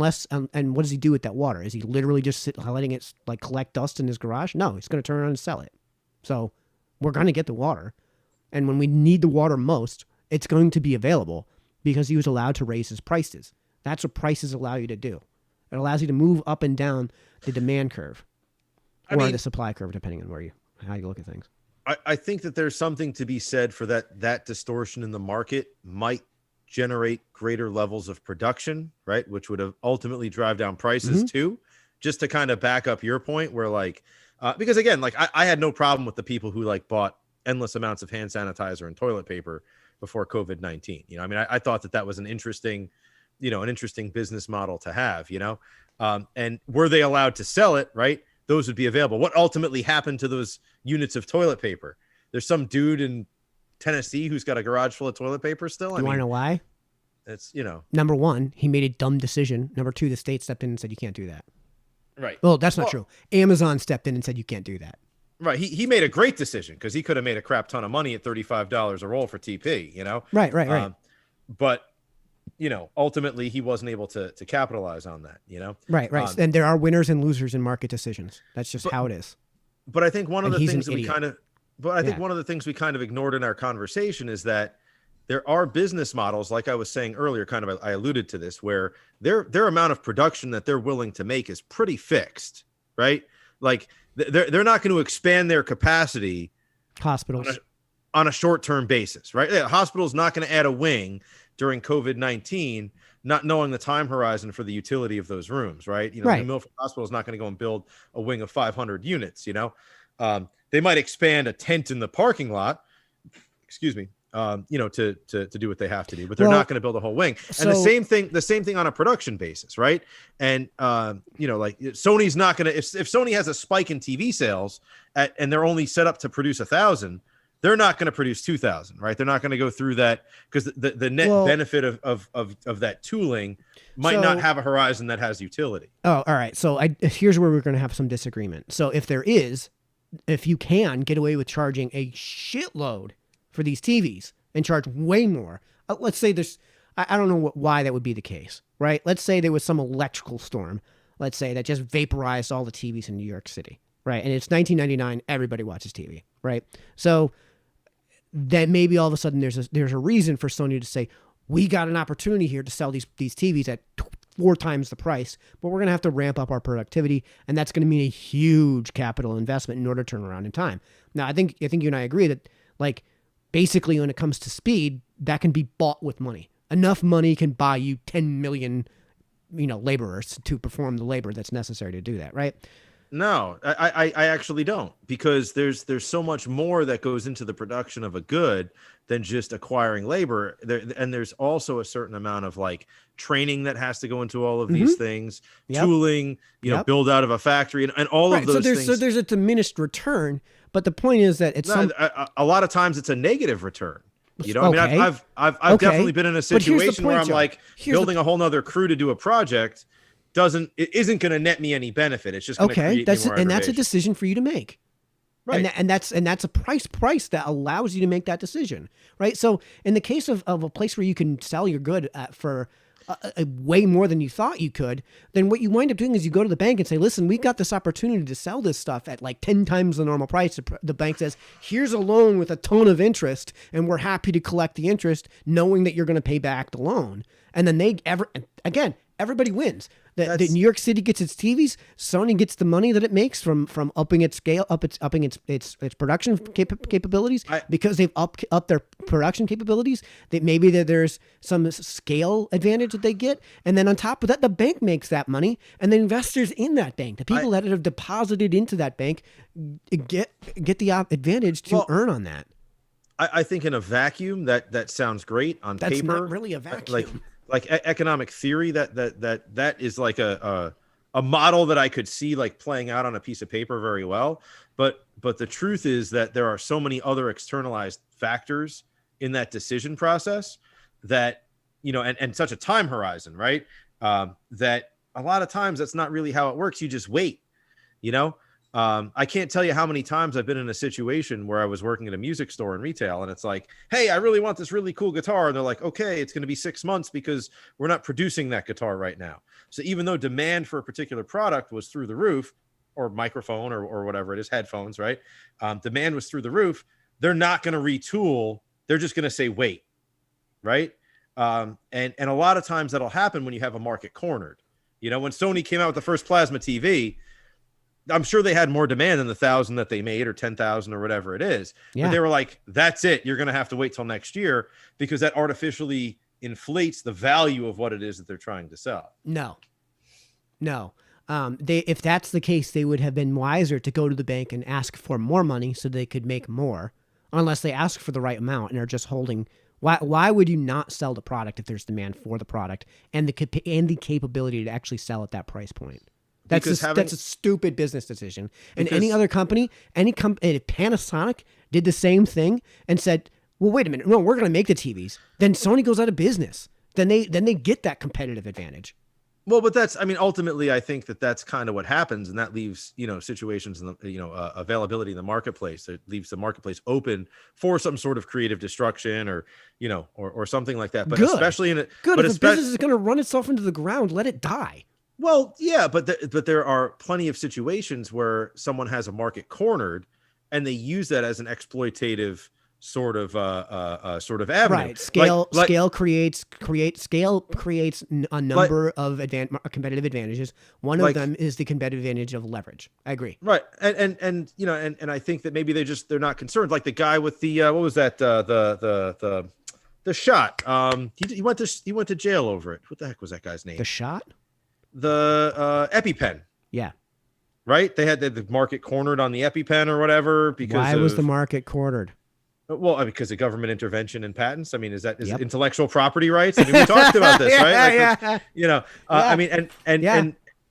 what does he do with that water? Is he literally just letting it collect dust in his garage? No, he's going to turn around and sell it. So we're going to get the water. And when we need the water most, it's going to be available because he was allowed to raise his prices. That's what prices allow you to do. It allows you to move up and down the demand curve or the supply curve, depending on how you look at things. I think that there's something to be said for that distortion in the market might generate greater levels of production, right? Which would have ultimately drive down prices too. Just to kind of back up your point where like, because again, like I had no problem with the people who like bought endless amounts of hand sanitizer and toilet paper before COVID-19. You know, I mean, I thought that was an interesting business model to have, you know, and were they allowed to sell it, right? Those would be available. What ultimately happened to those units of toilet paper? There's some dude in Tennessee who's got a garage full of toilet paper still. You want to know why? It's, you know, number one, he made a dumb decision. Number two, the state stepped in and said, you can't do that. Right. Well, that's not true. Amazon stepped in and said, you can't do that. Right. He made a great decision because he could have made a crap ton of money at $35 a roll for TP, you know? Right. But, you know, ultimately he wasn't able to capitalize on that, you know? Right. And there are winners and losers in market decisions. That's just how it is. But I think one of the things that one of the things we kind of ignored in our conversation is that there are business models, like I was saying earlier, kind of, I alluded to this, where their amount of production that they're willing to make is pretty fixed, right? Like they're not going to expand their capacity hospitals on a short-term basis, right? Yeah, hospitals not going to add a wing during COVID-19, not knowing the time horizon for the utility of those rooms, right? You know, New Milford Hospital is not going to go and build a wing of 500 units, you know? They might expand a tent in the parking lot, excuse me, you know, to do what they have to do, but they're not going to build a whole wing. And the same thing on a production basis, right? And you know, like Sony's not going to, if Sony has a spike in TV sales and they're only set up to produce 1,000, they're not going to produce 2,000, right? They're not going to go through that because the net benefit of that tooling might not have a horizon that has utility. Oh, all right. So here's where we're going to have some disagreement. So if you can get away with charging a shitload for these TVs and charge way more. Let's say I don't know why that would be the case, right? Let's say there was some electrical storm, let's say, that just vaporized all the TVs in New York City, right? And it's 1999, everybody watches TV, right? So then maybe all of a sudden there's a reason for Sony to say, we got an opportunity here to sell these TVs at 4 times the price, but we're going to have to ramp up our productivity, and that's going to mean a huge capital investment in order to turn around in time. Now, I think you and I agree that, like, basically, when it comes to speed, that can be bought with money. Enough money can buy you 10 million, you know, laborers to perform the labor that's necessary to do that, right? No, I actually don't, because there's so much more that goes into the production of a good than just acquiring labor. And there's also a certain amount of like training that has to go into all of these things, tooling, you know, build out of a factory and all of those things. So there's a diminished return. But the point is that a lot of times it's a negative return. You know, I mean, I've definitely been in a situation where I'm like building a whole nother crew to do a project isn't going to net me any benefit. It's just going to create me more aggravation. And that's a decision for you to make. Right. And that's a price that allows you to make that decision. Right. So in the case of a place where you can sell your good for way more than you thought you could, then what you wind up doing is you go to the bank and say, listen, we've got this opportunity to sell this stuff at like 10 times the normal price. The bank says, here's a loan with a ton of interest, and we're happy to collect the interest knowing that you're going to pay back the loan. And then everybody wins. The New York City gets its TVs. Sony gets the money that it makes from upping its scale, upping its production capabilities, because they've upped their production capabilities. That maybe there's some scale advantage that they get, and then on top of that, the bank makes that money, and the investors in that bank, the people that have deposited into that bank, get the advantage to earn on that. I think in a vacuum that sounds great on paper. That's not really a vacuum. Like economic theory, that is like a model that I could see like playing out on a piece of paper very well. But the truth is that there are so many other externalized factors in that decision process that, you know, and such a time horizon, right? That a lot of times that's not really how it works. You just wait, you know? I can't tell you how many times I've been in a situation where I was working at a music store in retail, and it's like, hey, I really want this really cool guitar. And they're like, okay, it's going to be 6 months because we're not producing that guitar right now. So even though demand for a particular product was through the roof, or microphone or whatever it is, headphones, right? Demand was through the roof. They're not going to retool. They're just going to say, wait, right? And a lot of times that'll happen when you have a market cornered. You know, when Sony came out with the first plasma TV, I'm sure they had more demand than the 1,000 that they made or 10,000 or whatever it is. Yeah. But they were like, that's it. You're going to have to wait till next year because that artificially inflates the value of what it is that they're trying to sell. No. If that's the case, they would have been wiser to go to the bank and ask for more money so they could make more, unless they ask for the right amount and are just holding. Why would you not sell the product if there's demand for the product and the capability to actually sell at that price point? That's a stupid business decision. And any other company, if Panasonic did the same thing and said, well, wait a minute, no, we're going to make the TVs, then Sony goes out of business. Then they get that competitive advantage. Well, but ultimately, I think that's kind of what happens. And that leaves, situations in the, availability in the marketplace. It leaves the marketplace open for some sort of creative destruction or something like that. But especially if the business is going to run itself into the ground, let it die. Well, yeah, but there are plenty of situations where someone has a market cornered and they use that as an exploitative sort of avenue. Right. Scale creates a number of competitive advantages. One of them is the competitive advantage of leverage. I agree. Right. And I think that maybe they're not concerned. Like the guy with the what was that the shot. He went to jail over it. What the heck was that guy's name? The shot? The EpiPen. Yeah. Right? They had the market cornered on the EpiPen or whatever Why was the market cornered? Well, because of government intervention and patents. I mean, is it intellectual property rights? I mean, we talked about this, right? I mean,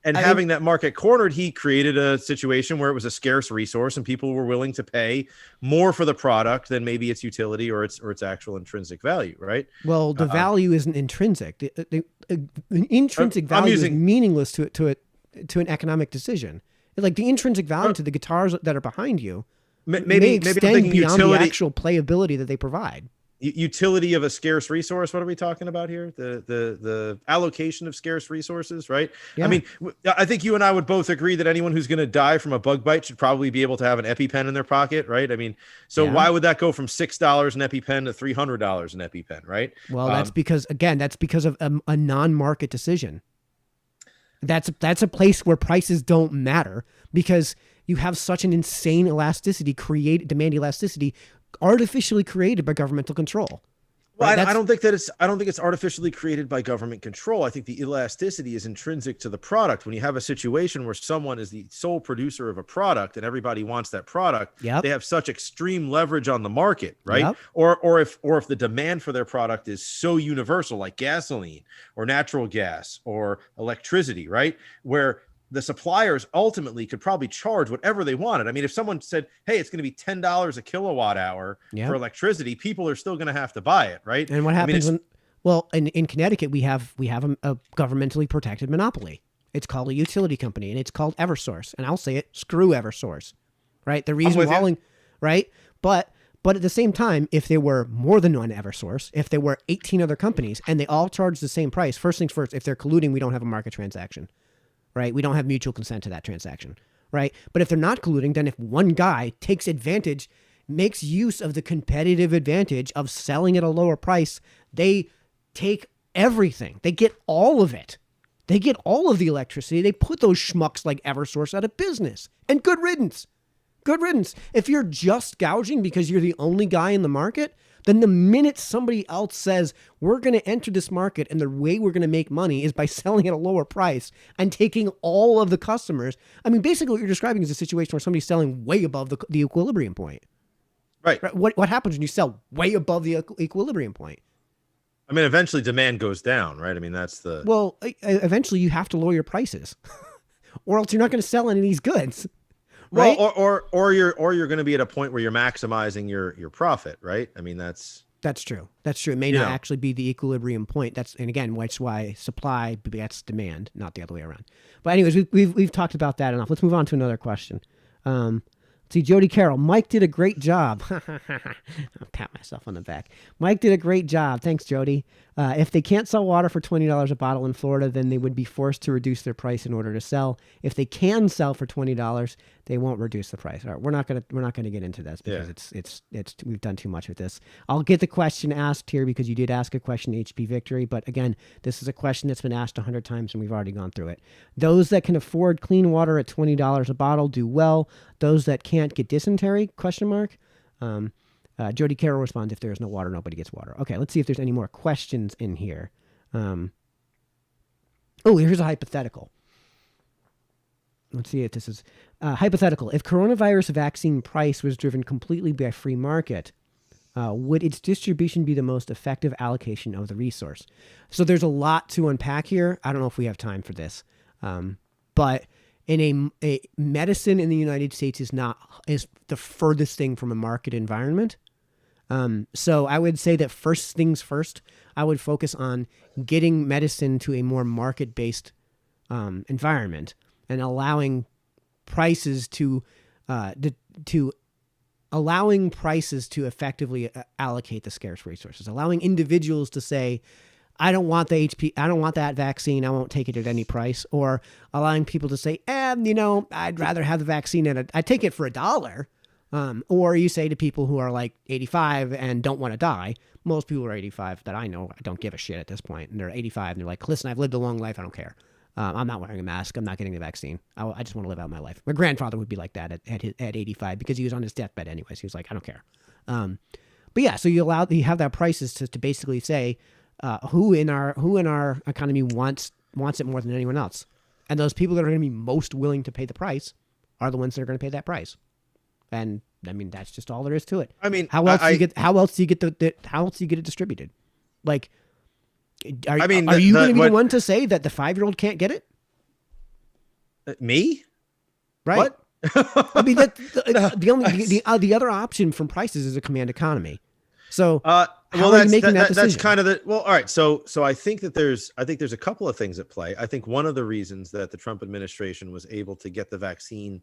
and having that market cornered, he created a situation where it was a scarce resource and people were willing to pay more for the product than maybe its utility or its actual intrinsic value, right? Well, the value isn't intrinsic. The intrinsic value is meaningless to an economic decision. Like the intrinsic value to the guitars that are behind you. Maybe I'm thinking beyond utility, the actual playability that they provide. Utility of a scarce resource. What are we talking about here? The allocation of scarce resources, right? Yeah. I mean, I think you and I would both agree that anyone who's going to die from a bug bite should probably be able to have an EpiPen in their pocket, right? I mean, so why would that go from $6 an EpiPen to $300 an EpiPen, right? Well, that's because of a non-market decision. That's a place where prices don't matter because you have such an insane demand elasticity artificially created by governmental control. Well, right? I don't think it's artificially created by government control. I think the elasticity is intrinsic to the product. When you have a situation where someone is the sole producer of a product and everybody wants that product, they have such extreme leverage on the market, right? Yep. Or if the demand for their product is so universal, like gasoline or natural gas or electricity, right? Where the suppliers ultimately could probably charge whatever they wanted. I mean, if someone said, hey, it's going to be $10 a kilowatt hour for electricity, people are still going to have to buy it, right? And what happens in Connecticut, we have a governmentally protected monopoly. It's called a utility company, and it's called Eversource. And I'll say it, screw Eversource, right? The reason right? But at the same time, if there were more than one Eversource, if there were 18 other companies, and they all charge the same price, first things first, if they're colluding, we don't have a market transaction. Right? We don't have mutual consent to that transaction, right? But if they're not colluding, then if one guy takes advantage, makes use of the competitive advantage of selling at a lower price, they take everything. They get all of it. They get all of the electricity. They put those schmucks like Eversource out of business. And good riddance. Good riddance. If you're just gouging because you're the only guy in the market, then the minute somebody else says, we're going to enter this market and the way we're going to make money is by selling at a lower price and taking all of the customers. I mean, basically what you're describing is a situation where somebody's selling way above the equilibrium point. Right. What happens when you sell way above the equilibrium point? I mean, eventually demand goes down, right? I mean, that's the... Well, eventually you have to lower your prices or else you're not going to sell any of these goods. Right? Well, or you're going to be at a point where you're maximizing your profit, right? I mean, that's true. That's true. It may not actually be the equilibrium point. And again, that's why supply begets demand, not the other way around. But anyways, we've talked about that enough. Let's move on to another question. See, Jody Carroll, Mike did a great job. I'll pat myself on the back. Mike did a great job. Thanks, Jody. If they can't sell water for $20 a bottle in Florida, then they would be forced to reduce their price in order to sell. If they can sell for $20, they won't reduce the price. All right, we're not gonna get into this because it's we've done too much with this. I'll get the question asked here because you did ask a question, HP Victory. But again, this is a question that's been asked 100 times and we've already gone through it. Those that can afford clean water at $20 a bottle do well. Those that can't get dysentery? Question mark. Jody Carroll responds, if there's no water, nobody gets water. Okay, let's see if there's any more questions in here. Oh, here's a hypothetical. Let's see if this is hypothetical. If coronavirus vaccine price was driven completely by free market, would its distribution be the most effective allocation of the resource? So there's a lot to unpack here. I don't know if we have time for this, but in a medicine in the United States is the furthest thing from a market environment. So I would say that first things first, I would focus on getting medicine to a more market-based environment and allowing prices to effectively allocate the scarce resources, allowing individuals to say, I don't want that vaccine. I won't take it at any price. Or allowing people to say, I'd rather have the vaccine I'd take it for $1. Or you say to people who are like 85 and don't want to die. Most people are 85 that I know don't give a shit at this point. And they're 85 and they're like, listen, I've lived a long life. I don't care. I'm not wearing a mask. I'm not getting the vaccine. I just want to live out my life. My grandfather would be like that at 85 because he was on his deathbed anyways. He was like, I don't care. But yeah, so you have that prices to basically say, who in our economy wants it more than anyone else. And those people that are going to be most willing to pay the price are the ones that are going to pay that price. And I mean, that's just all there is to it. I mean, how else do you get it distributed? Like, are you going to be the one to say that the 5-year-old can't get it? Me? Right. What? I mean, the other option from prices is a command economy. So, how are you making that decision? That's kind of all right. So I think there's a couple of things at play. I think one of the reasons that the Trump administration was able to get the vaccine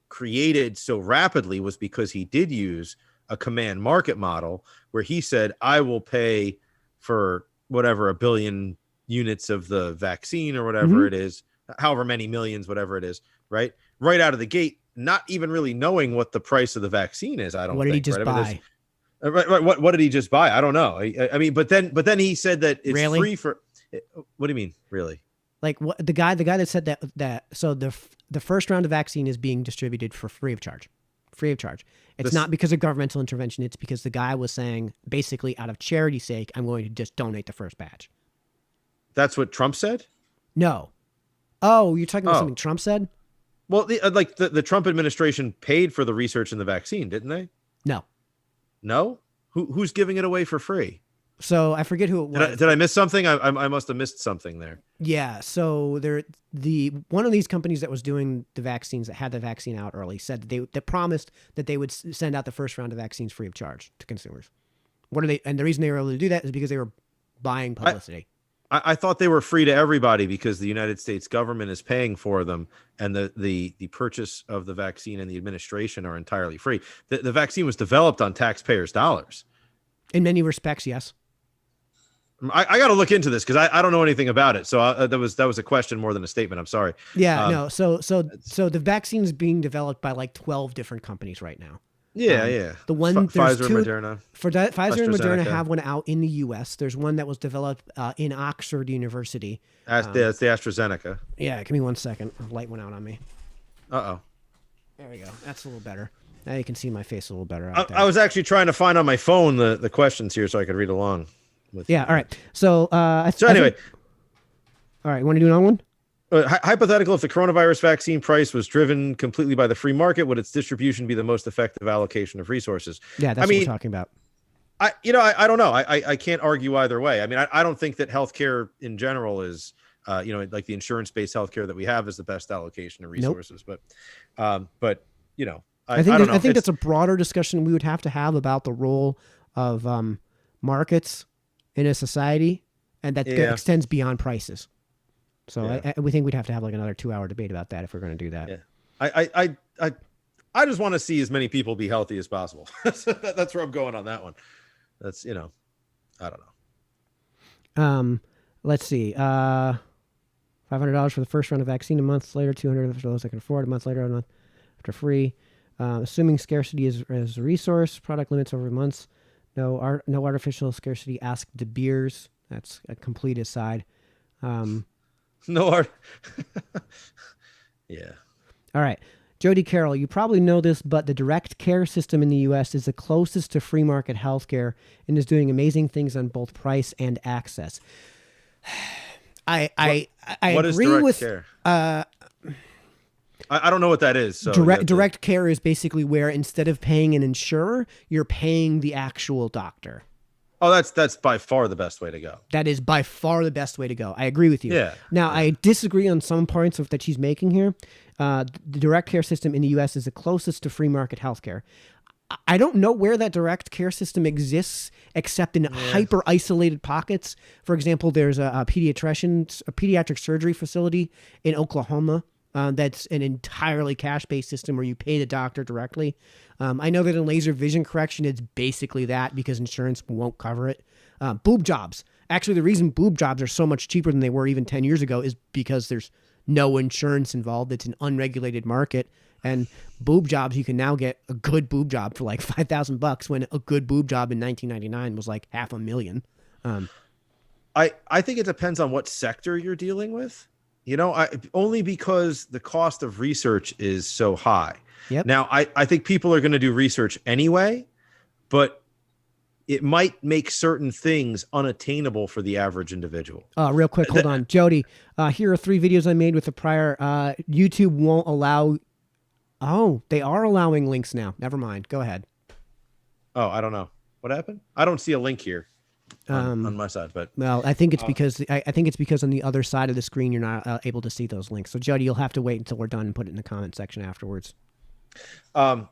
created so rapidly was because he did use a command market model where he said, I will pay for whatever 1 billion units of the vaccine or whatever it is, however many millions, whatever it is, right out of the gate, not even really knowing what the price of the vaccine is. I don't. What did he just buy? Right. What did he just buy? I don't know. I mean, but then he said that it's really? Free for. What do you mean, really? Like what the guy that said that. So the first round of vaccine is being distributed for free of charge. It's not because of governmental intervention. It's because the guy was saying, basically, out of charity's sake, I'm going to just donate the first batch. That's what Trump said? No. Oh, you're talking about something Trump said? Well, the Trump administration paid for the research in the vaccine, didn't they? No. No? Who's giving it away for free? So I forget who it was. Did I miss something? I must have missed something there. Yeah. So one of these companies that was doing the vaccines that had the vaccine out early said that they promised that they would send out the first round of vaccines free of charge to consumers. And the reason they were able to do that is because they were buying publicity. I thought they were free to everybody because the United States government is paying for them, and the purchase of the vaccine and the administration are entirely free. The vaccine was developed on taxpayers' dollars. In many respects, yes. I got to look into this because I don't know anything about it. So that was a question more than a statement. I'm sorry. Yeah, no. So the vaccine is being developed by like 12 different companies right now. Yeah. The one Pfizer, Moderna. Pfizer and Moderna have one out in the U.S. There's one that was developed in Oxford University. That's the AstraZeneca. Yeah, give me 1 second. The light went out on me. Uh-oh. There we go. That's a little better. Now you can see my face a little better. I was actually trying to find on my phone the questions here so I could read along. All right. So, anyway. All right. You want to do another one? Hypothetical, if the coronavirus vaccine price was driven completely by the free market, would its distribution be the most effective allocation of resources? Yeah, that's what we're talking about. I don't know. I can't argue either way. I mean, I don't think that healthcare in general is, like the insurance-based healthcare that we have is the best allocation of resources. Nope. But I think that's a broader discussion we would have to have about the role of markets in a society, and that extends beyond prices. So we think we'd have to have like another 2-hour debate about that if we're going to do that. Yeah. I just want to see as many people be healthy as possible. That's where I'm going on that one. That's, I don't Let's see. $500 for the first round of vaccine. A month later, $200 for those that can afford. A month later, a month after free. Assuming scarcity is a resource. Product limits over months. No artificial scarcity. Ask De Beers. That's a complete aside. No art. Yeah. All right. Jody Carroll, you probably know this, but the direct care system in the U.S. is the closest to free market healthcare and is doing amazing things on both price and access. I what agree is direct with care? I don't know what that is. So direct care is basically where instead of paying an insurer, you're paying the actual doctor. Oh, that's by far the best way to go. That is by far the best way to go. I agree with you. Yeah. Now, I disagree on some points that she's making here. The direct care system in the U.S. is the closest to free market healthcare. I don't know where that direct care system exists except in hyper isolated pockets. For example, there's a pediatric surgery facility in Oklahoma. That's an entirely cash-based system where you pay the doctor directly. I know that in laser vision correction, it's basically that because insurance won't cover it. Boob jobs. Actually, the reason boob jobs are so much cheaper than they were even 10 years ago is because there's no insurance involved. It's an unregulated market. And boob jobs, you can now get a good boob job for like $5,000 when a good boob job in 1999 was like $500,000. I think it depends on what sector you're dealing with. You know, only because the cost of research is so high. Yep. Now, I think people are going to do research anyway, but it might make certain things unattainable for the average individual. Real quick, hold on. Jody, here are 3 videos I made with the prior. YouTube won't allow... Oh, they are allowing links now. Never mind. Go ahead. Oh, I don't know. What happened? I don't see a link here. On my side, but well, I think it's because I think it's because on the other side of the screen you're not able to see those links. So Jody, you'll have to wait until we're done and put it in the comment section afterwards. I don't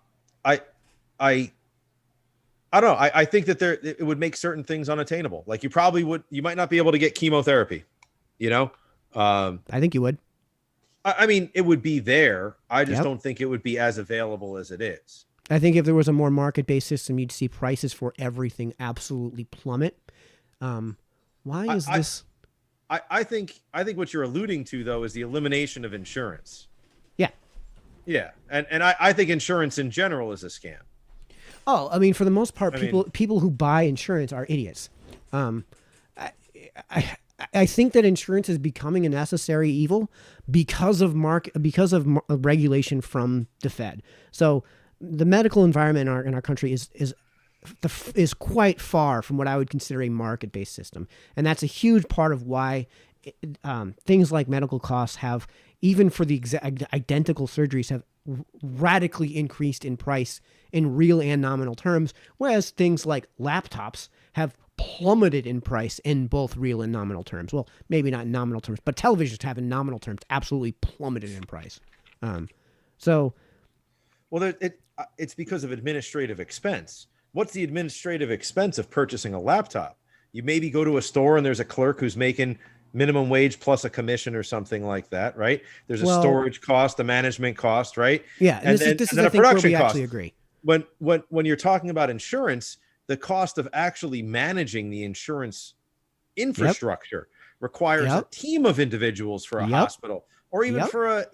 know. I think that it would make certain things unattainable. Like you might not be able to get chemotherapy. You know, I think you would. I mean, it would be there. I just don't think it would be as available as it is. I think if there was a more market-based system, you'd see prices for everything absolutely plummet. Why is this? I think what you're alluding to though is the elimination of insurance. Yeah. Yeah. And I think insurance in general is a scam. Oh, I mean, for the most part, people who buy insurance are idiots. I think that insurance is becoming a necessary evil because of regulation from the Fed. So the medical environment in our country is quite far from what I would consider a market-based system. And that's a huge part of why things like medical costs have, even for the identical surgeries, have radically increased in price in real and nominal terms, whereas things like laptops have plummeted in price in both real and nominal terms. Well, maybe not in nominal terms, but televisions have in nominal terms absolutely plummeted in price. Well, it's because of administrative expense. What's the administrative expense of purchasing a laptop? You maybe go to a store and there's a clerk who's making minimum wage plus a commission or something like that, right? There's a storage cost, a management cost, right? Yeah, and this is a production cost. Actually agree. When you're talking about insurance, the cost of actually managing the insurance infrastructure requires a team of individuals for a hospital, or even for a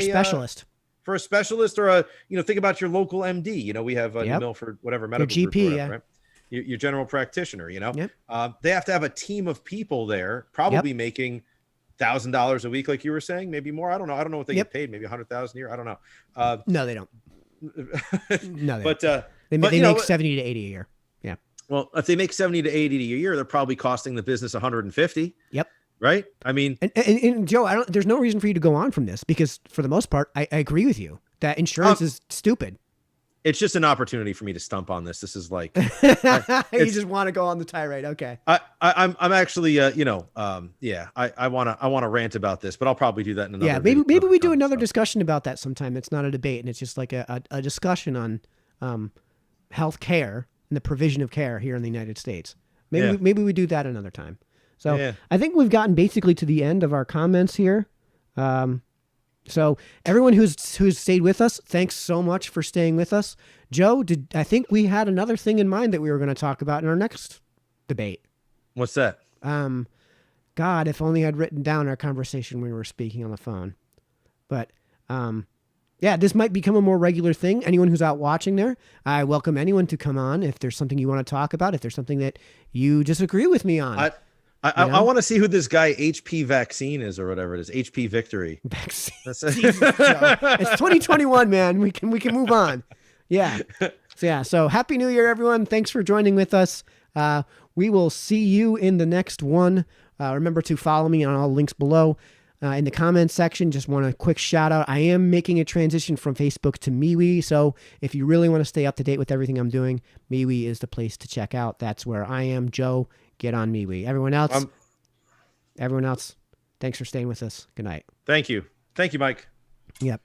specialist. For a specialist, or think about your local MD. You know, we have New Milford, whatever medical your GP, group, whatever, right? Your general practitioner. You know, they have to have a team of people there, probably making $1,000 a week, like you were saying, maybe more. I don't know. I don't know what they get paid. Maybe $100,000 a year. I don't know. No, they don't. No, but they make 70 to 80 a year. Yeah. Well, if they make 70 to 80 a year, they're probably costing the business 150. Yep. Right. I mean, and Joe, there's no reason for you to go on from this because for the most part, I agree with you that insurance is stupid. It's just an opportunity for me to stump on this. This is like, you just want to go on the tirade. Okay. I'm actually, I want to rant about this, but I'll probably do that in another. Yeah. Maybe we do another discussion about that sometime. It's not a debate and it's just like a discussion on, health care and the provision of care here in the United States. Maybe we do that another time. So I think we've gotten basically to the end of our comments here. So everyone who's stayed with us, thanks so much for staying with us. Joe, I think we had another thing in mind that we were going to talk about in our next debate. What's that? God, if only I'd written down our conversation when we were speaking on the phone. But yeah, this might become a more regular thing. Anyone who's out watching there, I welcome anyone to come on if there's something you want to talk about, if there's something that you disagree with me on. I want to see who this guy HP Vaccine is or whatever it is. HP Victory. Vaccine. Jesus, Joe. It's 2021, man. We can move on. Yeah. So happy New Year, everyone. Thanks for joining with us. We will see you in the next one. Remember to follow me on all the links below. In the comments section, just want a quick shout out. I am making a transition from Facebook to MeWe. So if you really want to stay up to date with everything I'm doing, MeWe is the place to check out. That's where I am. Joe, get on MeWe. Everyone else, thanks for staying with us. Good night. Thank you. Thank you, Mike. Yep.